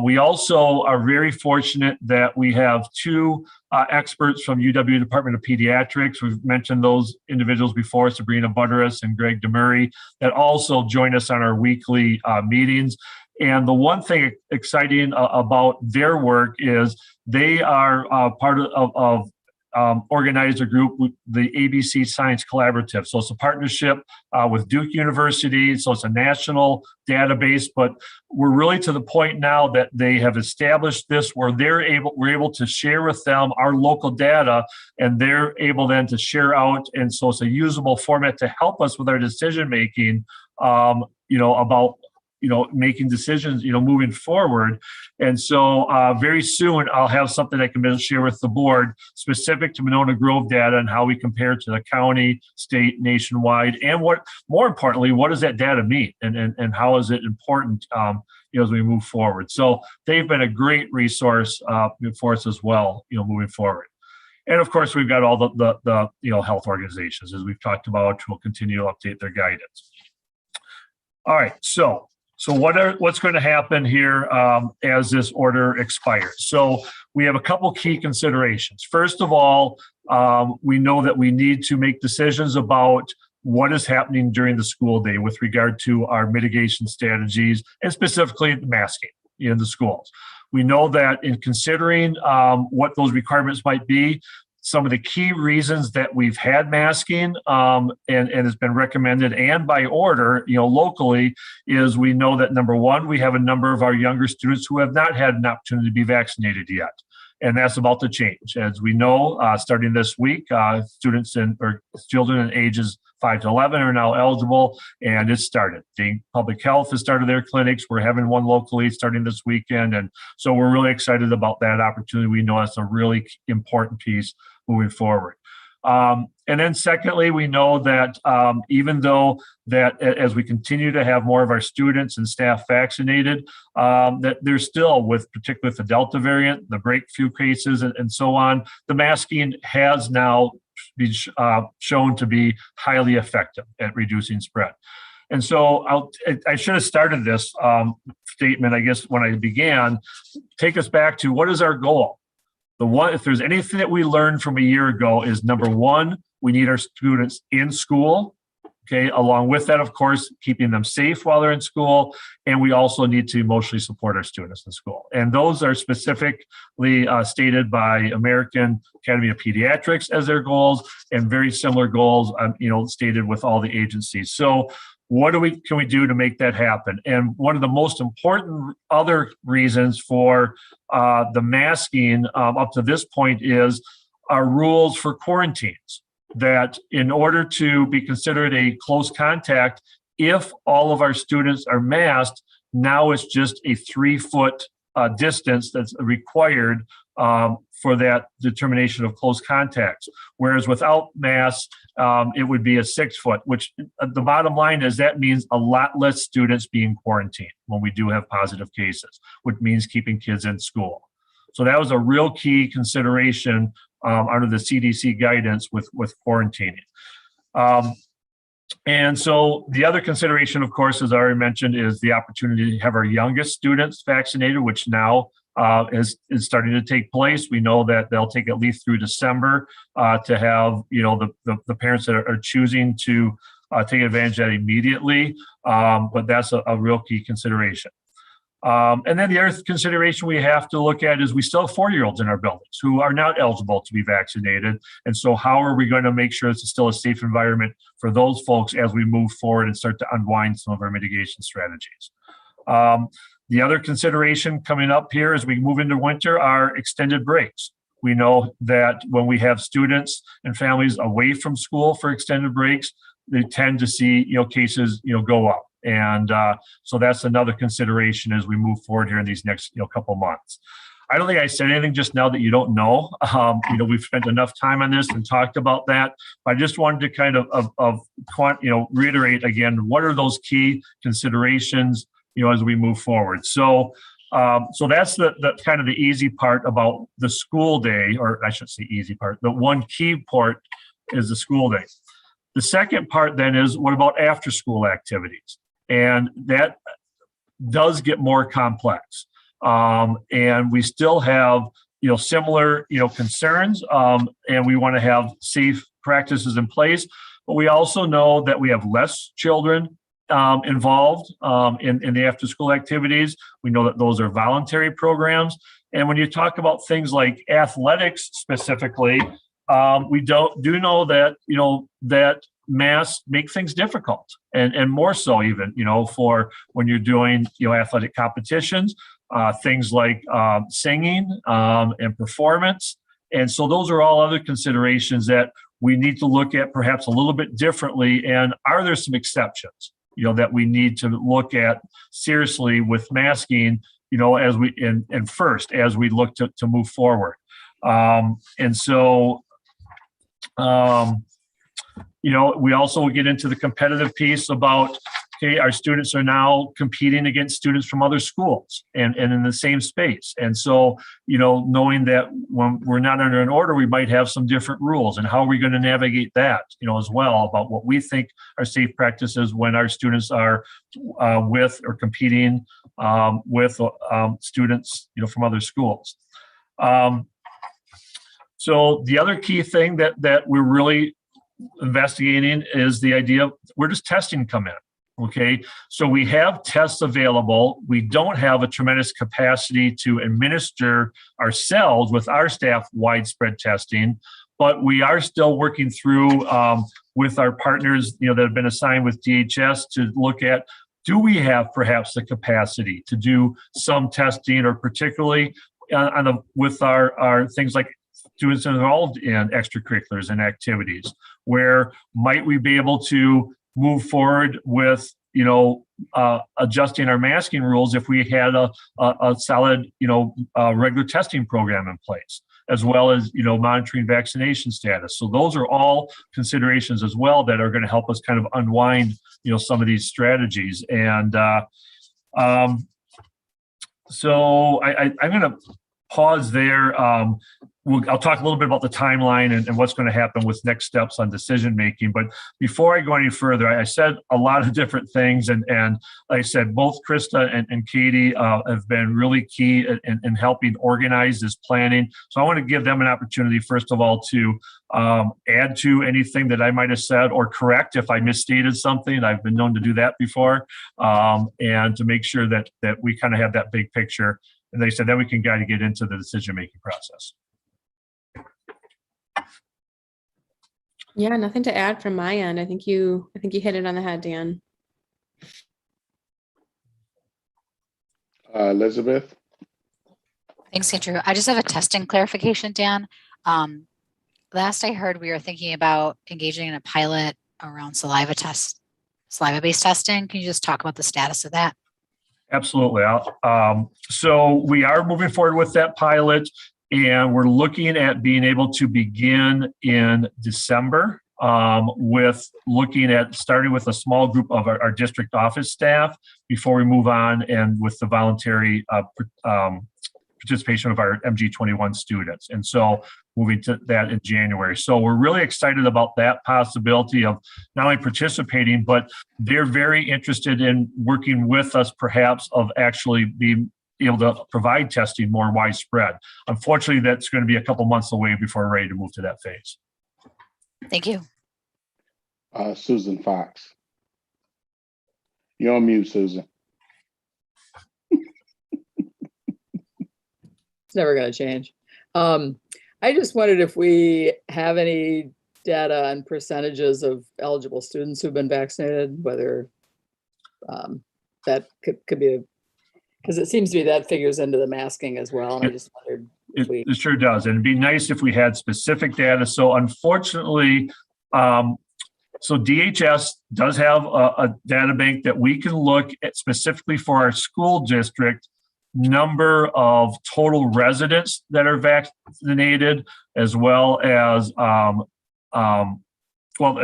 We also are very fortunate that we have two experts from UW Department of Pediatrics. We've mentioned those individuals before, Sabrina Butteris and Greg DeMurray, that also join us on our weekly meetings. And the one thing exciting about their work is they are part of organized a group with the ABC Science Collaborative. So it's a partnership with Duke University. So it's a national database, but we're really to the point now that they have established this where we're able to share with them our local data, and they're able then to share out. And so it's a usable format to help us with our decision making, about making decisions, moving forward. And so very soon I'll have something I can share with the board specific to Monona Grove data and how we compare to the county, state, nationwide, and more importantly, what does that data mean and how is it important as we move forward. So they've been a great resource for us as well, moving forward. And of course, we've got all the health organizations, as we've talked about, will continue to update their guidance. All right, so what's going to happen here as this order expires? So we have a couple key considerations. First of all, we know that we need to make decisions about what is happening during the school day with regard to our mitigation strategies, and specifically the masking in the schools. We know that in considering what those requirements might be, some of the key reasons that we've had masking and has been recommended and by order, locally, is we know that number one, we have a number of our younger students who have not had an opportunity to be vaccinated yet. And that's about to change. As we know, starting this week, children in ages 5 to 11 are now eligible, and it's started. The public health has started their clinics. We're having one locally starting this weekend. And so we're really excited about that opportunity. We know that's a really important piece moving forward. And then secondly, we know that even though that as we continue to have more of our students and staff vaccinated, that there's still, particularly with the Delta variant, the breakthrough cases and so on, the masking has now been shown to be highly effective at reducing spread. And so I should have started this statement, I guess, when I began, take us back to what is our goal? If there's anything that we learned from a year ago is, number one, we need our students in school. Okay. Along with that, of course, keeping them safe while they're in school. And we also need to emotionally support our students in school. And those are specifically stated by American Academy of Pediatrics as their goals, and very similar goals, stated with all the agencies. So what can we do to make that happen? And one of the most important other reasons for the masking up to this point is our rules for quarantines. That in order to be considered a close contact, if all of our students are masked, now it's just a 3-foot distance that's required for that determination of close contacts. Whereas without masks, it would be a 6-foot, which the bottom line is that means a lot less students being quarantined when we do have positive cases, which means keeping kids in school. So that was a real key consideration under the CDC guidance with quarantining. And so the other consideration, of course, as I already mentioned, is the opportunity to have our youngest students vaccinated, which now is starting to take place. We know that they'll take at least through December to have, the parents that are choosing to take advantage of that immediately. But that's a real key consideration. And then the other consideration we have to look at is we still have 4-year-olds in our buildings who are not eligible to be vaccinated. And so how are we going to make sure it's still a safe environment for those folks as we move forward and start to unwind some of our mitigation strategies? The other consideration coming up here as we move into winter are extended breaks. We know that when we have students and families away from school for extended breaks, they tend to see, cases, go up. And so that's another consideration as we move forward here in these next, couple months. I don't think I said anything just now that you don't know. We've spent enough time on this and talked about that. But I just wanted to kind of reiterate again, what are those key considerations, as we move forward. So that's the kind of the easy part about the school day, or I should say easy part. The one key part is the school day. The second part then is, what about after school activities? And that does get more complex. And we still have, similar, concerns, and we want to have safe practices in place. But we also know that we have less children involved in the after school activities. We know that those are voluntary programs. And when you talk about things like athletics specifically, we do know that, that masks make things difficult, and more so even, for when you're doing, athletic competitions, things like singing and performance. And so those are all other considerations that we need to look at perhaps a little bit differently. And are there some exceptions, that we need to look at seriously with masking, as we, and first, as we look to move forward. We also get into the competitive piece about, okay, our students are now competing against students from other schools and in the same space. And so, knowing that when we're not under an order, we might have some different rules, and how are we going to navigate that, as well, about what we think are safe practices when our students are with or competing with students, from other schools. So the other key thing that we're really investigating is the idea of where does testing come in? Okay, so we have tests available. We don't have a tremendous capacity to administer ourselves with our staff widespread testing, but we are still working through with our partners, that have been assigned with DHS to look at, do we have perhaps the capacity to do some testing, or particularly with our things like students involved in extracurriculars and activities, where might we be able to move forward with adjusting our masking rules if we had a solid regular testing program in place, as well as monitoring vaccination status. So those are all considerations as well that are going to help us kind of unwind some of these strategies. And so I'm going to pause there. I'll talk a little bit about the timeline and what's going to happen with next steps on decision making. But before I go any further, I said a lot of different things, and like I said, both Krista and Katie have been really key in helping organize this planning. So I want to give them an opportunity, first of all, to add to anything that I might have said, or correct if I misstated something. I've been known to do that before, and to make sure that we kind of have that big picture. And they said then we can kind of get into the decision making process. Yeah, nothing to add from my end. I think you hit it on the head, Dan. Elizabeth? Thanks, Andrew. I just have a testing clarification, Dan. Last I heard, we were thinking about engaging in a pilot around saliva-based testing. Can you just talk about the status of that? Absolutely. So we are moving forward with that pilot, and we're looking at being able to begin in December with looking at starting with a small group of our district office staff before we move on, and with the voluntary participation of our MG21 students. And so moving to that in January. So we're really excited about that possibility of not only participating, but they're very interested in working with us, perhaps, of actually being able to provide testing more widespread. Unfortunately, that's going to be a couple months away before we're ready to move to that phase. Thank you. Susan Fox. You're on mute, Susan. It's never going to change. I just wondered if we have any data on percentages of eligible students who've been vaccinated, whether that could be, because it seems to be that figures into the masking as well. And I just wondered if it sure does. And it'd be nice if we had specific data. So unfortunately, so DHS does have a data bank that we can look at specifically for our school district, number of total residents that are vaccinated, as well as, well,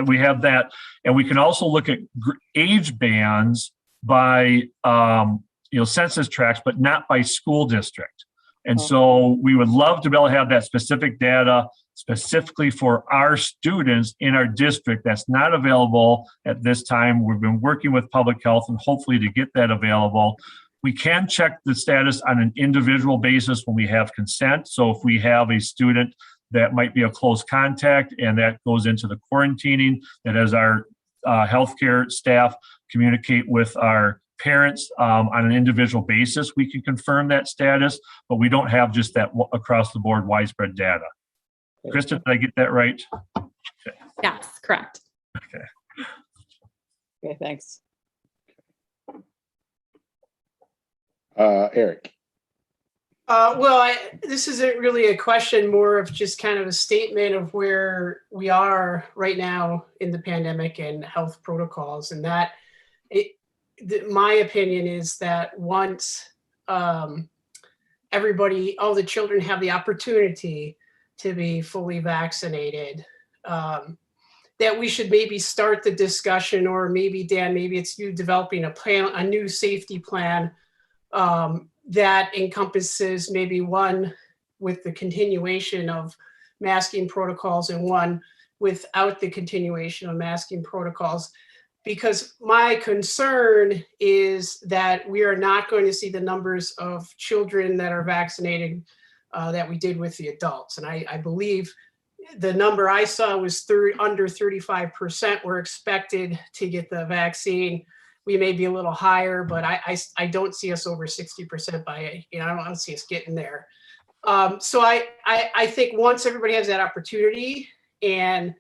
we have that. And we can also look at age bands by, census tracts, but not by school district. And so we would love to be able to have that specific data specifically for our students in our district. That's not available at this time. We've been working with public health and hopefully to get that available. We can check the status on an individual basis when we have consent. So if we have a student that might be a close contact and that goes into the quarantining, that as our healthcare staff communicate with our parents on an individual basis, we can confirm that status, but we don't have just that across the board widespread data. Kristen, did I get that right? Okay. Yes, correct. Okay. Okay, thanks. Eric. Well, this isn't really a question, more of just kind of a statement of where we are right now in the pandemic and health protocols. And that, my opinion is that once everybody, all the children have the opportunity to be fully vaccinated, that we should maybe start the discussion, or maybe, Dan, maybe it's you developing a plan, a new safety plan that encompasses maybe one with the continuation of masking protocols and one without the continuation of masking protocols. Because my concern is that we are not going to see the numbers of children that are vaccinated that we did with the adults. And I believe the number I saw was under 35% were expected to get the vaccine. We may be a little higher, but I don't see us over 60% by, I don't see us getting there. So I think once everybody has that opportunity and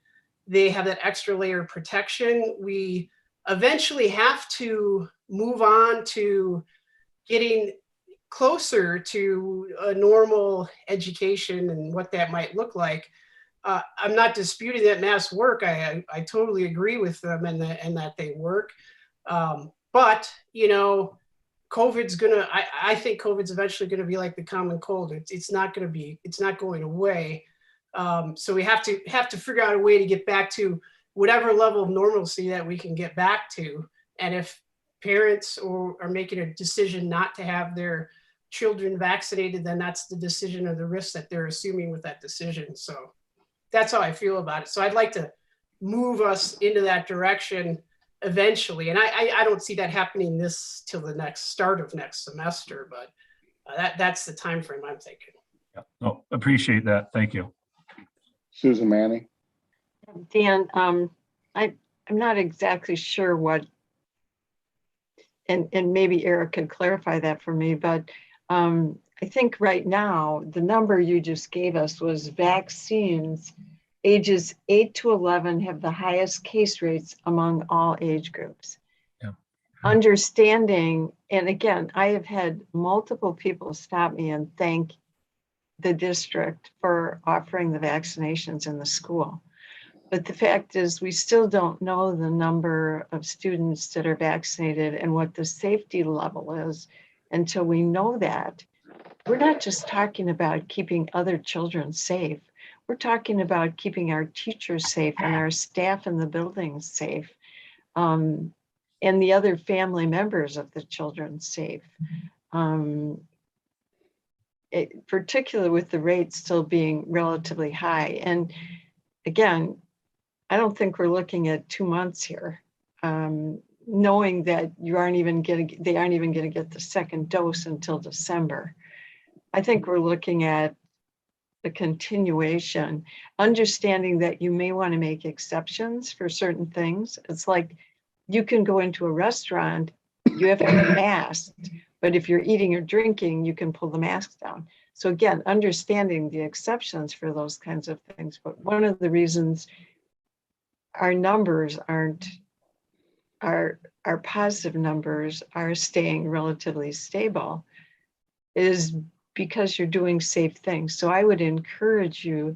they have that extra layer of protection, we eventually have to move on to getting closer to a normal education and what that might look like. I'm not disputing that masks work. I totally agree with them and that they work. But, you know, COVID's gonna, I think COVID's eventually gonna be like the common cold. It's not going away. So we have to figure out a way to get back to whatever level of normalcy that we can get back to. And if parents are making a decision not to have their children vaccinated, then that's the decision or the risk that they're assuming with that decision. So that's how I feel about it. So I'd like to move us into that direction eventually. And I don't see that happening till the next start of next semester, but that's the time frame I'm thinking. Yeah. No, appreciate that. Thank you. Susan Manning. Dan, I'm not exactly sure what, and maybe Eric could clarify that for me, but I think right now, the number you just gave us was vaccines. Ages 8 to 11 have the highest case rates among all age groups. Yeah. Understanding, and again, I have had multiple people stop me and thank the district for offering the vaccinations in the school. But the fact is, we still don't know the number of students that are vaccinated and what the safety level is until we know that. We're not just talking about keeping other children safe. We're talking about keeping our teachers safe and our staff in the buildings safe, and the other family members of the children safe. Particularly with the rates still being relatively high. And again, I don't think we're looking at 2 months here, knowing that they aren't even going to get the second dose until December. I think we're looking at the continuation, understanding that you may want to make exceptions for certain things. It's like you can go into a restaurant, you have to be masked, but if you're eating or drinking, you can pull the mask down. So again, understanding the exceptions for those kinds of things. But one of the reasons our numbers our positive numbers are staying relatively stable is because you're doing safe things. So I would encourage you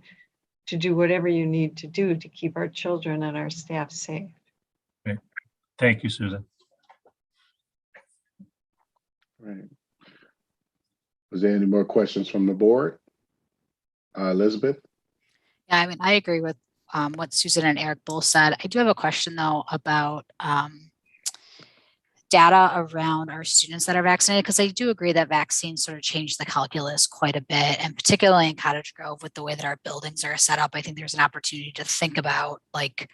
to do whatever you need to do to keep our children and our staff safe. Okay. Thank you, Susan. Right. Was there any more questions from the board? Elizabeth? Yeah, I mean, I agree with what Susan and Eric both said. I do have a question though about data around our students that are vaccinated, because I do agree that vaccines sort of changed the calculus quite a bit, and particularly in Cottage Grove with the way that our buildings are set up, I think there's an opportunity to think about, like,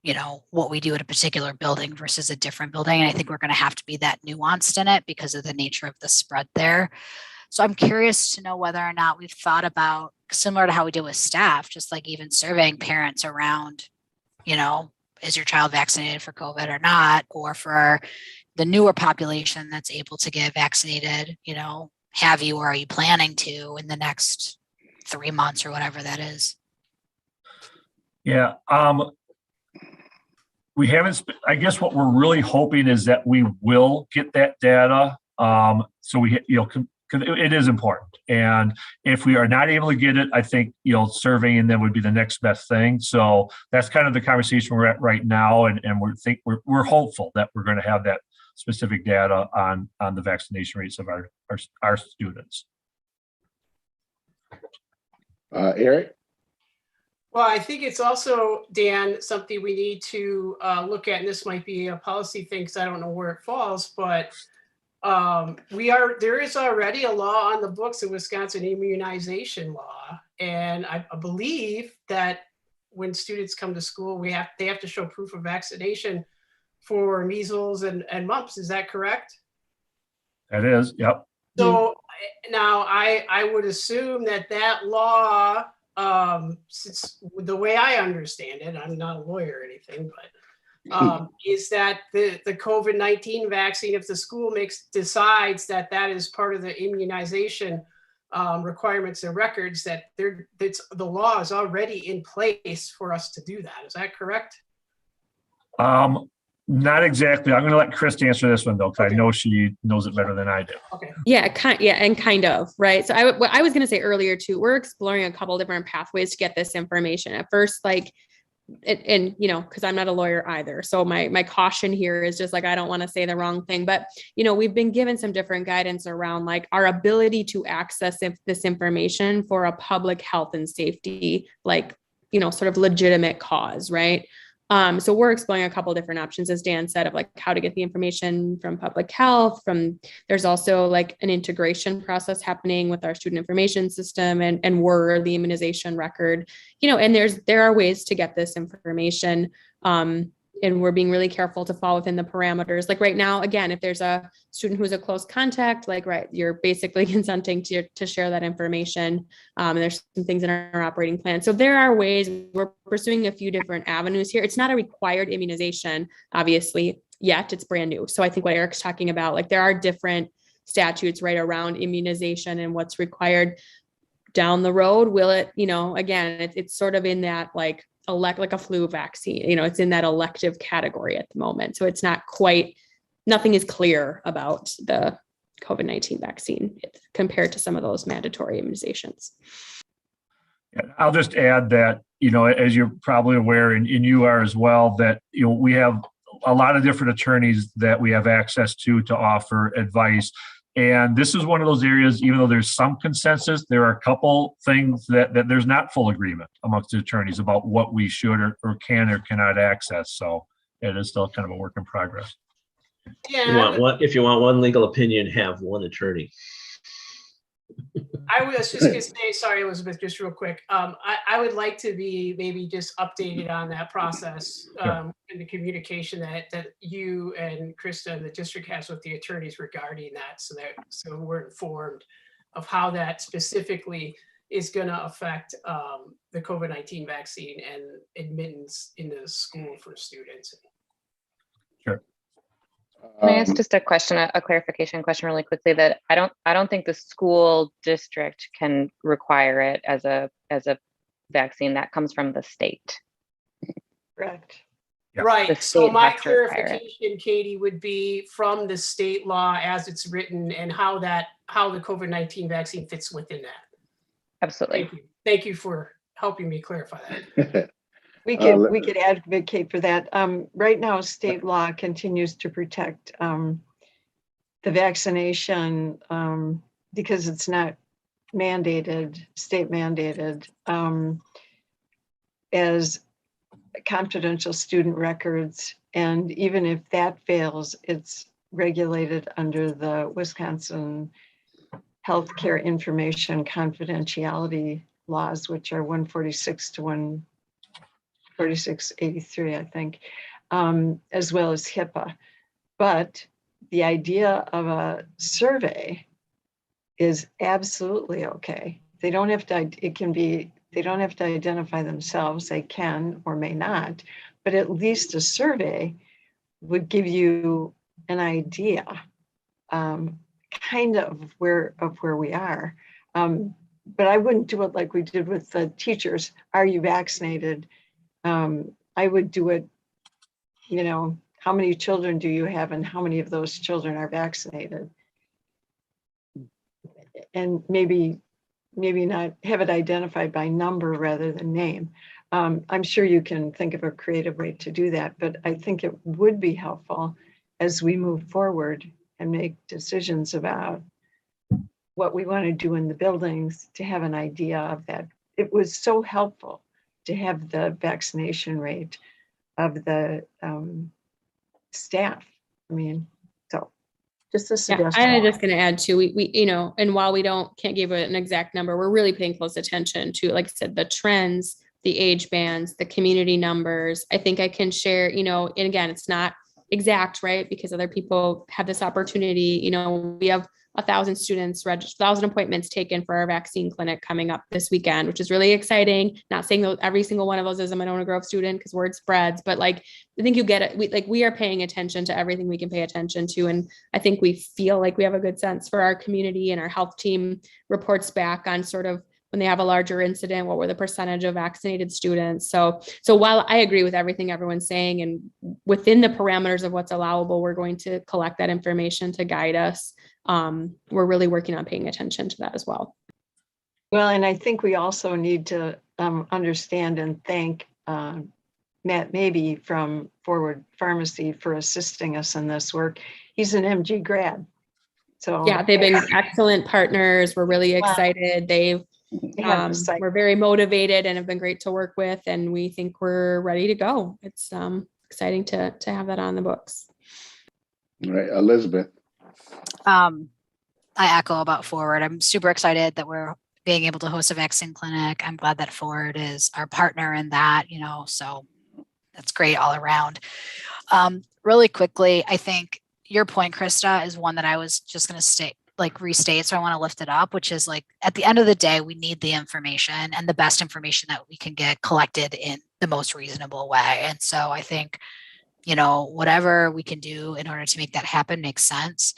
you know, what we do at a particular building versus a different building. And I think we're going to have to be that nuanced in it because of the nature of the spread there. So I'm curious to know whether or not we've thought about, similar to how we do with staff, just like even surveying parents around, you know, is your child vaccinated for COVID or not? Or for the newer population that's able to get vaccinated, you know, have you or are you planning to in the next 3 months or whatever that is? Yeah. We haven't, I guess what we're really hoping is that we will get that data. So we, you know, because it is important. And if we are not able to get it, I think, you know, surveying them would be the next best thing. So that's kind of the conversation we're at right now. And we're hopeful that we're going to have that specific data on the vaccination rates of our students. Eric? Well, I think it's also, Dan, something we need to look at, and this might be a policy thing because I don't know where it falls, but there is already a law on the books, a Wisconsin immunization law. And I believe that when students come to school, they have to show proof of vaccination for measles and mumps. Is that correct? That is, yep. So now I would assume that law, since the way I understand it, I'm not a lawyer or anything, but is that the COVID-19 vaccine, if the school decides that is part of the immunization, requirements and records, that the law is already in place for us to do that. Is that correct? Not exactly. I'm going to let Chris answer this one though, because Okay. I know she knows it better than I do. Okay. Yeah, kind of, right? So what I was going to say earlier too, we're exploring a couple different pathways to get this information. At first, like, and you know, because I'm not a lawyer either. So my caution here is just like, I don't want to say the wrong thing, but you know, we've been given some different guidance around like our ability to access this information for a public health and safety, like, you know, sort of legitimate cause, right? So we're exploring a couple different options, as Dan said, of like how to get the information from public health. There's also like an integration process happening with our student information system and the immunization record, you know, and there are ways to get this information. And we're being really careful to fall within the parameters. Like right now, again, if there's a student who's a close contact, like, right, you're basically consenting to share that information. And there's some things in our operating plan. So there are ways. We're pursuing a few different avenues here. It's not a required immunization, obviously, yet. It's brand new. So I think what Eric's talking about, like there are different statutes right around immunization and what's required down the road. Will it, you know, again, it's sort of in that like a flu vaccine, you know, it's in that elective category at the moment. So it's not quite, nothing is clear about the COVID-19 vaccine compared to some of those mandatory immunizations. I'll just add that, you know, as you're probably aware, and you are as well, that, you know, we have a lot of different attorneys that we have access to offer advice. And this is one of those areas, even though there's some consensus, there are a couple things that there's not full agreement amongst the attorneys about what we should or can or cannot access. So it is still kind of a work in progress. Yeah. If you want one legal opinion, have one attorney. I was just gonna say, sorry, Elizabeth, just real quick. I would like to be maybe just updated on that process and the communication that you and Krista and the district has with the attorneys regarding that, so we're informed of how that specifically is going to affect the COVID-19 vaccine and admittance into the school for students. Sure. Can I ask just a question, a clarification question really quickly, that I don't think the school district can require it as a vaccine. That comes from the state. Correct. Yep. Right. So state my has to require it. clarification, Katie, would be from the state law as it's written and how the COVID-19 vaccine fits within that. Absolutely. Thank you for helping me clarify that. We could advocate for that. Right now, state law continues to protect the vaccination because it's not mandated, state mandated, as confidential student records. And even if that fails, it's regulated under the Wisconsin Healthcare Information Confidentiality laws, which are 146 to 14683, I think, as well as HIPAA. But the idea of a survey is absolutely okay. They don't have to, they don't have to identify themselves. They can or may not, but at least a survey would give you an idea, kind of where we are. But I wouldn't do it like we did with the teachers. Are you vaccinated? I would do it, you know, how many children do you have and how many of those children are vaccinated? And maybe not have it identified by number rather than name. I'm sure you can think of a creative way to do that, but I think it would be helpful as we move forward and make decisions about what we want to do in the buildings to have an idea of that. It was so helpful to have the vaccination rate of the staff. I mean, so just a suggestion. I'm just going to add too, we, you know, and while we can't give an exact number, we're really paying close attention to, like I said, the trends, the age bands, the community numbers. I think I can share, you know, and again, it's not exact, right? Because other people have this opportunity. You know, we have 1,000 students, 1,000 appointments taken for our vaccine clinic coming up this weekend, which is really exciting. Not saying that every single one of those is a Monona Grove student because word spreads, but like, I think you get it. We are paying attention to everything we can pay attention to. And I think we feel like we have a good sense for our community, and our health team reports back on sort of when they have a larger incident, what were the percentage of vaccinated students. So while I agree with everything everyone's saying, and within the parameters of what's allowable, we're going to collect that information to guide us. We're really working on paying attention to that as well. Well, and I think we also need to understand and thank Matt Maybe from Forward Pharmacy for assisting us in this work. He's an MG grad. So yeah, they've been excellent partners. We're really excited. We're very motivated and have been great to work with, and we think we're ready to go. It's exciting to have that on the books. All right, Elizabeth. I echo about Forward. I'm super excited that we're being able to host a vaccine clinic. I'm glad that Forward is our partner in that, so that's great all around. Really quickly, I think your point, Krista, is one that I was just going to restate. So I want to lift it up, which is like, at the end of the day, we need the information, and the best information that we can get collected in the most reasonable way. And so I think, whatever we can do in order to make that happen makes sense.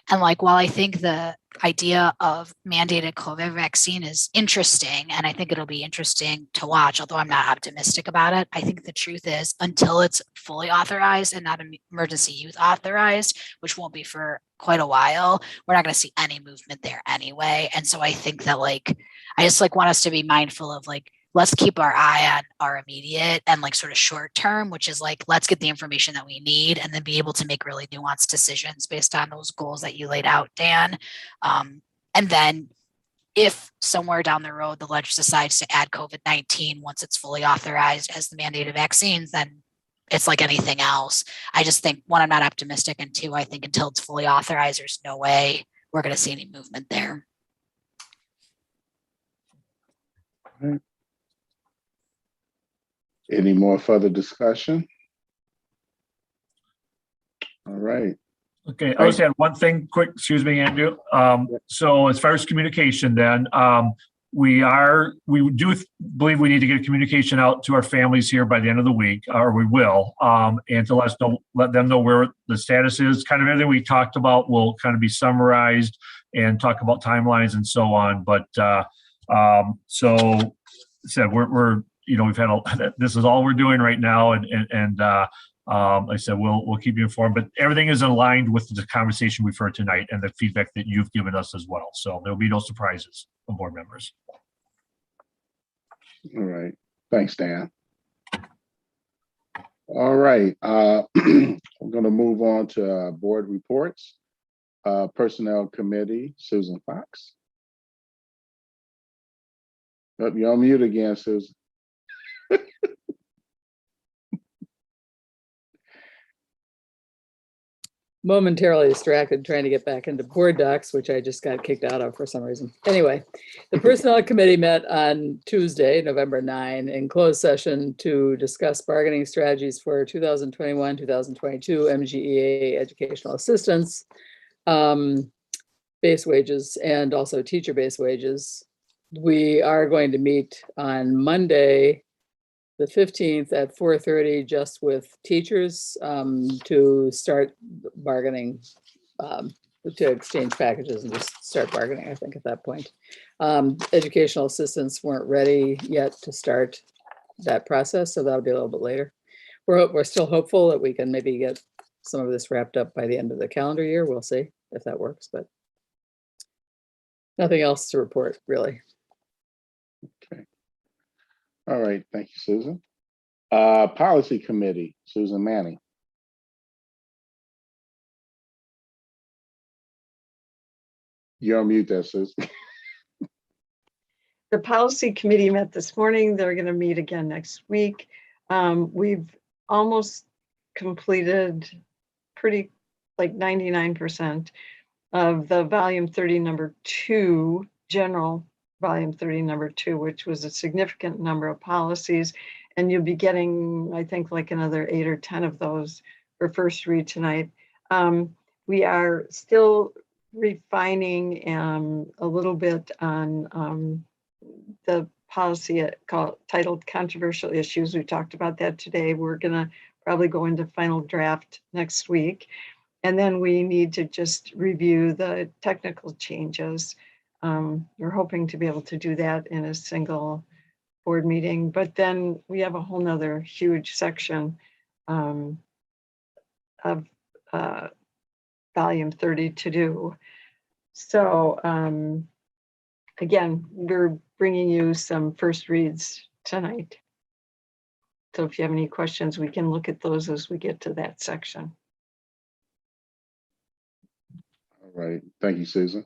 And while I think the idea of mandated COVID vaccine is interesting, and I think it'll be interesting to watch, although I'm not optimistic about it, I think the truth is, until it's fully authorized and not emergency use authorized, which won't be for quite a while, we're not going to see any movement there anyway. And so I think that I just want us to be mindful of let's keep our eye on our immediate and sort of short term, which is let's get the information that we need and then be able to make really nuanced decisions based on those goals that you laid out, Dan. And then if somewhere down the road, the legislature decides to add COVID-19 once it's fully authorized as the mandated vaccines, then it's like anything else. I just think, one, I'm not optimistic, and two, I think until it's fully authorized, there's no way we're going to see any movement there. All right. Any more further discussion? All right. Okay, I just had one thing quick, excuse me, Andrew. So as far as communication then, we do believe we need to get communication out to our families here by the end of the week, or we will, and to let them know where the status is. Kind of everything we talked about will kind of be summarized and talk about timelines and so on. But so said we're we've had this is all we're doing right now, and like I said, we'll keep you informed, but everything is aligned with the conversation we've heard tonight and the feedback that you've given us as well. So there'll be no surprises from board members. All right. Thanks, Dan. All right. We're going to move on to board reports. Personnel Committee, Susan Fox. Oh, you're on mute again, Susan. Momentarily distracted trying to get back into board docs, which I just got kicked out of for some reason. Anyway, the Personnel Committee met on Tuesday, November 9, in closed session to discuss bargaining strategies for 2021-2022 MGEA educational assistants, base wages, and also teacher base wages. We are going to meet on Monday, the 15th at 4:30, just with teachers to start bargaining, to exchange packages and just start bargaining, I think, at that point. Educational assistants weren't ready yet to start that process, so that'll be a little bit later. We're still hopeful that we can maybe get some of this wrapped up by the end of the calendar year. We'll see if that works, but nothing else to report, really. Okay. All right, thank you, Susan. Policy Committee, Susan Manning. You're on mute there, Susan. The Policy Committee met this morning. They're going to meet again next week. We've almost completed pretty 99% of the volume 30, number 2, general volume 30, number 2, which was a significant number of policies. And you'll be getting, I think, another 8 or 10 of those for first read tonight. We are still refining a little bit on the policy titled Controversial Issues. We talked about that today. We're going to probably go into final draft next week. And then we need to just review the technical changes. We're hoping to be able to do that in a single board meeting, but then we have a whole nother huge section of volume 30 to do. So again, we're bringing you some first reads tonight. So if you have any questions, we can look at those as we get to that section. All right, thank you, Susan.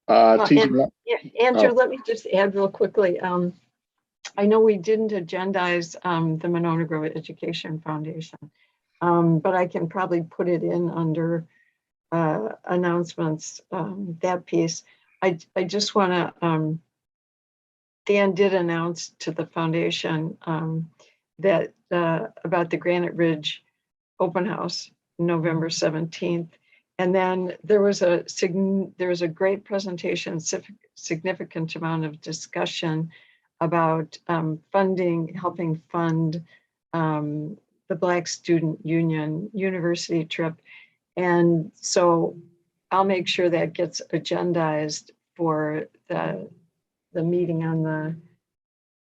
Andrew, Oh. let me just add real quickly. I know we didn't agendize the Monona Grove Education Foundation, but I can probably put it in under announcements, that piece. I just want to, Dan did announce to the foundation that about the Granite Ridge open house, November 17th. And then there was a great presentation, significant amount of discussion about funding, helping fund the Black Student Union university trip. And so I'll make sure that gets agendized for the meeting on the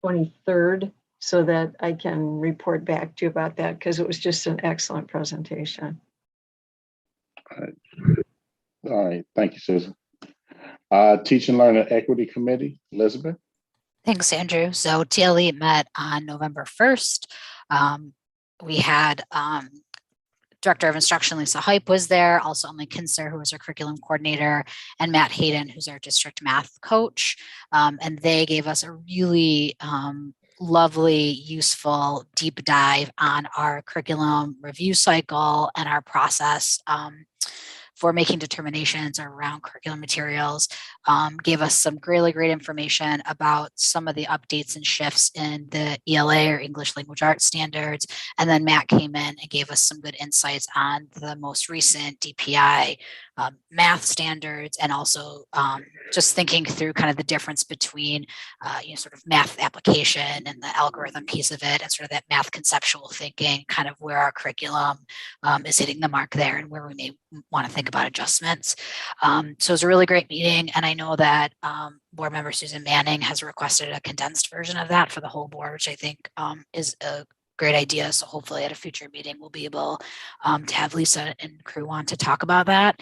23rd so that I can report back to you about that, because it was just an excellent presentation. All right, thank you, Susan. Teaching Learning Equity Committee, Elizabeth. Thanks, Andrew. So TLE met on November 1st. We had Director of Instruction, Lisa Hype, was there. Also Emily Kinser, who was our curriculum coordinator, and Matt Hayden, who's our district math coach. And they gave us a really lovely, useful deep dive on our curriculum review cycle and our process for making determinations around curriculum materials, gave us some really great information about some of the updates and shifts in the ELA or English Language Arts standards. And then Matt came in and gave us some good insights on the most recent DPI math standards, and also just thinking through kind of the difference between sort of math application and the algorithm piece of it, and sort of that math conceptual thinking, kind of where our curriculum is hitting the mark there and where we may want to think about adjustments. So it was a really great meeting, and I know that board member Susan Manning has requested a condensed version of that for the whole board, which I think is a great idea. So hopefully at a future meeting, we'll be able to have Lisa and crew on to talk about that.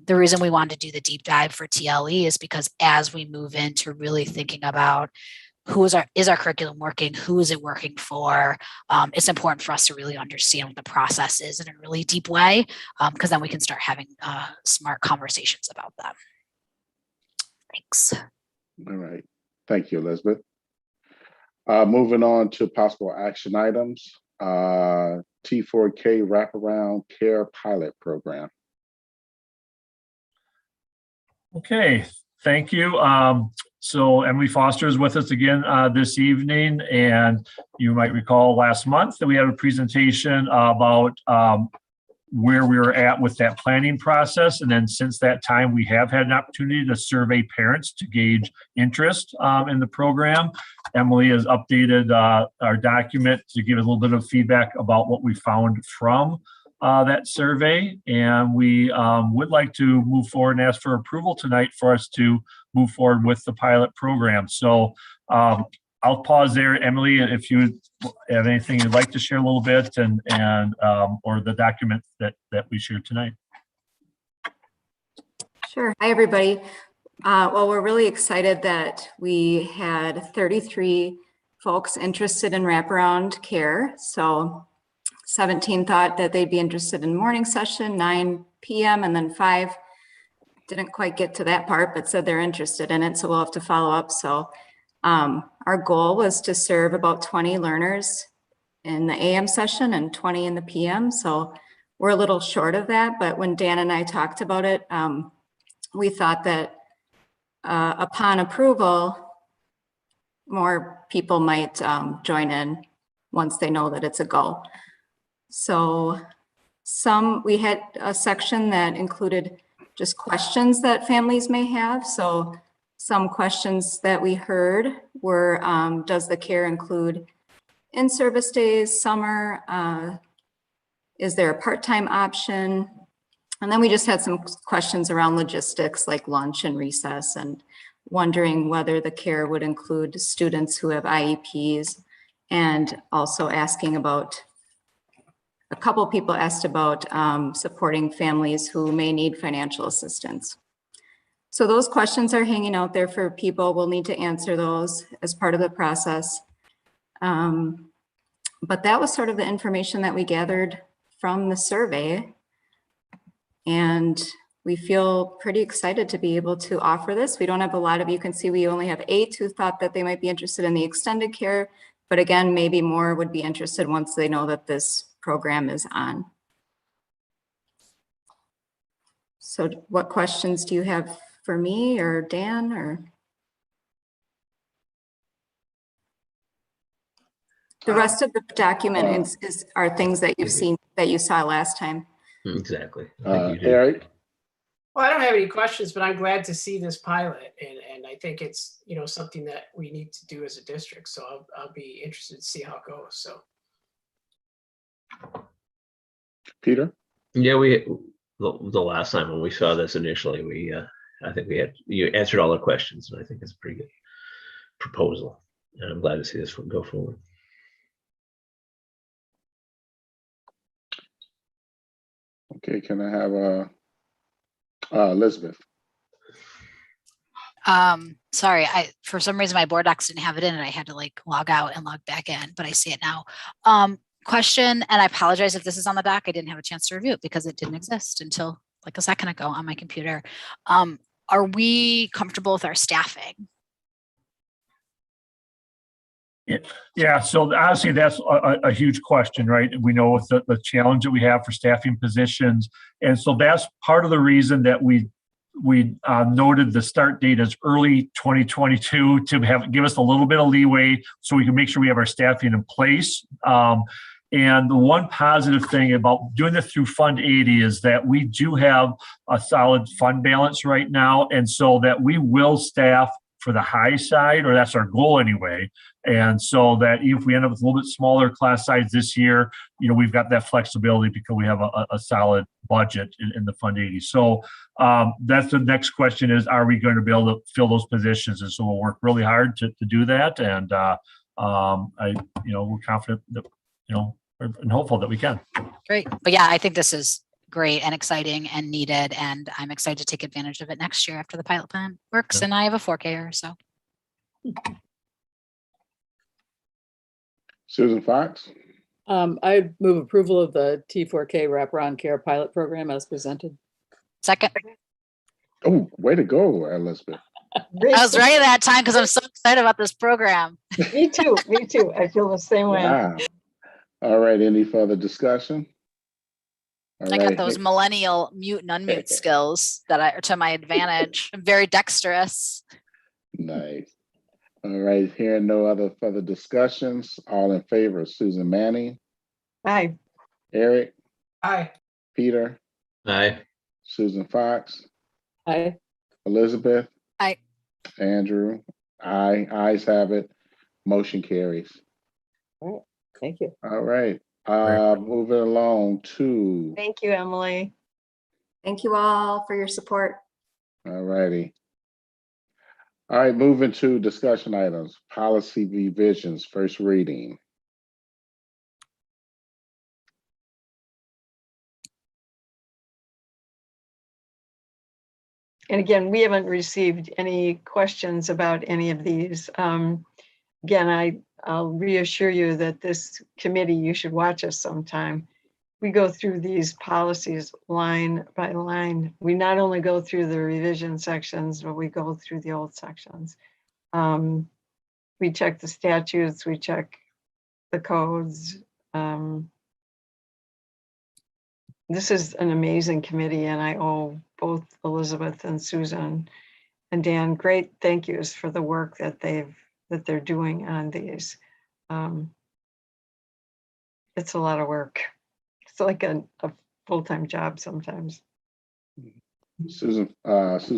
The reason we wanted to do the deep dive for TLE is because as we move into really thinking about is our curriculum working, who is it working for, it's important for us to really understand what the process is in a really deep way, because then we can start having smart conversations about them. Thanks. All right, thank you, Elizabeth. Moving on to possible action items, T4K Wraparound Care Pilot Program. Okay, thank you. So Emily Foster is with us again this evening, and you might recall last month that we had a presentation about where we were at with that planning process. And then since that time, we have had an opportunity to survey parents to gauge interest in the program. Emily has updated our document to give a little bit of feedback about what we found from that survey. And we would like to move forward and ask for approval tonight for us to move forward with the pilot program. So I'll pause there, Emily, if you have anything you'd like to share a little bit, and or the document that we shared tonight. Sure. Hi, everybody. Well, we're really excited that we had 33 folks interested in wraparound care. So 17 thought that they'd be interested in morning session, 9 p.m. and then 5 didn't quite get to that part, but said they're interested in it. So we'll have to follow up. So our goal was to serve about 20 learners in the AM session and 20 in the PM. So we're a little short of that, but when Dan and I talked about it, we thought that upon approval, more people might join in once they know that it's a go. So we had a section that included just questions that families may have. So some questions that we heard were, does the care include in-service days, summer? Is there a part-time option? And then we just had some questions around logistics like lunch and recess, and wondering whether the care would include students who have IEPs, and also asking about, a couple people asked about supporting families who may need financial assistance. So those questions are hanging out there for people. We'll need to answer those as part of the process. But that was sort of the information that we gathered from the survey. And we feel pretty excited to be able to offer this. We don't have a lot of, you can see we only have 8 who thought that they might be interested in the extended care, but again, maybe more would be interested once they know that this program is on. So what questions do you have for me or Dan or? The rest of the document are things that you've seen, that you saw last time. Exactly. Eric? Well, I don't have any questions, but I'm glad to see this pilot, and I think it's, you know, something that we need to do as a district. So I'll be interested to see how it goes. So, Peter? Yeah, the last time when we saw this initially, I think you answered all the questions, and I think it's a pretty good proposal. And I'm glad to see this one go forward. Okay, can I have Elizabeth? Sorry, for some reason my board docs didn't have it in, and I had to like log out and log back in, but I see it now. Question, and I apologize if this is on the doc. I didn't have a chance to review it because it didn't exist until like a second ago on my computer. Are we comfortable with our staffing? Yeah, so honestly, that's a huge question, right? We know with the challenge that we have for staffing positions. And so that's part of the reason that we noted the start date as early 2022 to give us a little bit of leeway so we can make sure we have our staffing in place. And the one positive thing about doing this through Fund 80 is that we do have a solid fund balance right now. And so that we will staff for the high side, or that's our goal anyway. And so that if we end up with a little bit smaller class size this year, you know, we've got that flexibility because we have a solid budget in the Fund 80. So that's the next question is, are we going to be able to fill those positions? And so we'll work really hard to do that. And we're confident that, and hopeful that we can. Great. But yeah, I think this is great and exciting and needed. And I'm excited to take advantage of it next year after the pilot plan works. And I have a 4K-er, so. Susan Fox? I move approval of the T4K wraparound care pilot program as presented. Second. Oh, way to go, Elizabeth. I was right that time because I'm so excited about this program. Me too. Me too. I feel the same way. Wow. All right. Any further discussion? All I right. got those millennial mute and unmute skills that are to my advantage. I'm very dexterous. Nice. All right. Hearing no other further discussions. All in favor, Susan Manning? Aye. Eric? Aye. Peter? Aye. Susan Fox? Aye. Elizabeth? Aye. Andrew? Aye. Ayes have it. Motion carries. All right. Thank you. All right. Moving along to. Thank you, Emily. Thank you all for your support. All righty. All right, moving to discussion items, policy revisions, first reading. And again, we haven't received any questions about any of these. Again, I'll reassure you that this committee, you should watch us sometime. We go through these policies line by line. We not only go through the revision sections, but we go through the old sections. We check the statutes, we check the codes. This is an amazing committee, and I owe both Elizabeth and Susan and Dan great thank yous for the work that they're doing on these. It's a lot of work. It's like a full-time job sometimes. Susan Fox.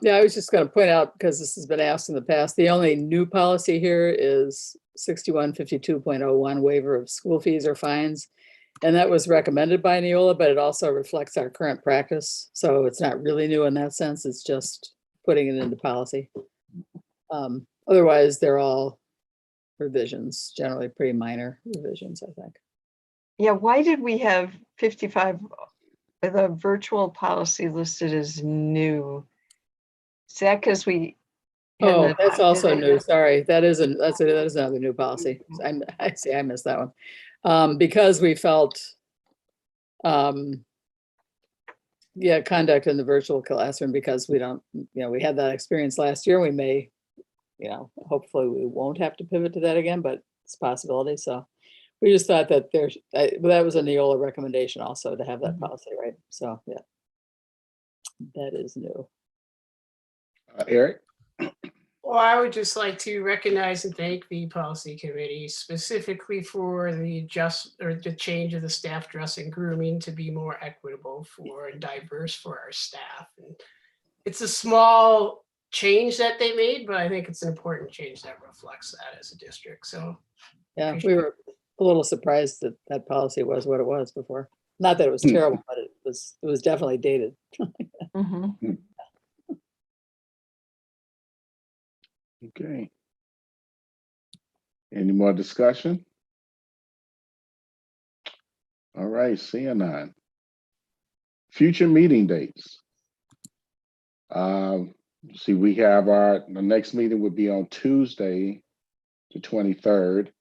Yeah, I was just going to point out, because this has been asked in the past, the only new policy here is 6152.01 waiver of school fees or fines. And that was recommended by Neola, but it also reflects our current practice. So it's not really new in that sense. It's just putting it into policy. Otherwise, they're all revisions, generally pretty minor revisions, I think. Yeah, why did we have 55, the virtual policy listed as new? Is that because we? Oh, that's also new. Sorry, that is another new policy. I see, I missed that one. Because we felt, yeah, conduct in the virtual classroom, because we don't, we had that experience last year. We may, hopefully we won't have to pivot to that again, but it's a possibility. So we just thought that that was a Neola recommendation also to have that policy, right? So yeah, that is new. Eric? Well, I would just like to recognize and thank the policy committee specifically for the change of the staff dress and grooming to be more equitable for and diverse for our staff. And it's a small change that they made, but I think it's an important change that reflects that as a district. So yeah, we were a little surprised that that policy was what it was before. Not that it was terrible, but it was definitely dated. Okay. Any more discussion? All right, seeing none. Future meeting dates. See, we have the next meeting would be on Tuesday, the 23rd,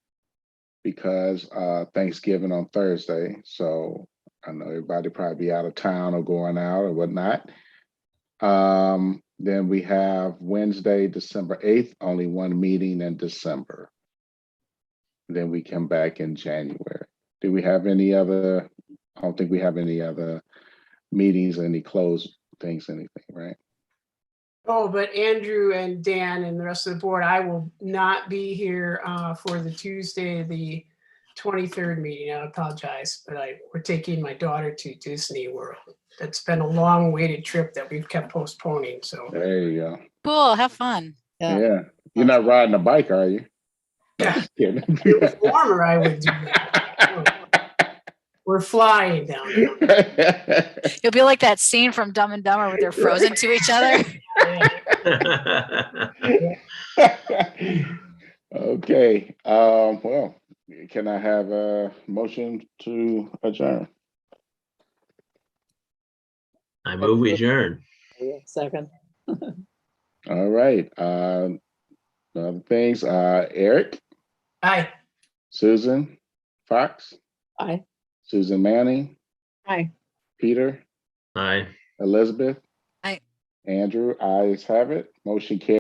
because Thanksgiving on Thursday. So I know everybody probably be out of town or going out or whatnot. Then we have Wednesday, December 8th, only one meeting in December. Then we come back in January. Do we have any other? I don't think we have any other meetings, any closed things, anything, right? Oh, but Andrew and Dan and the rest of the board, I will not be here for the Tuesday, the 23rd meeting. I apologize, but we're taking my daughter to Disney World. That's been a long waited trip that we've kept postponing. So there you go. Cool. Have fun. Yeah. You're not riding a bike, are you? Yeah. If it was warmer, I would do that. We're flying down there. You'll be like that scene from Dumb and Dumber where they're frozen to each other. Okay. Well, can I have a motion to adjourn? I move we adjourn. Second. All right. Other things. Eric? Aye. Susan Fox? Aye. Susan Manning? Aye. Peter? Aye. Elizabeth? Aye. Andrew? Ayes have it. Motion carries.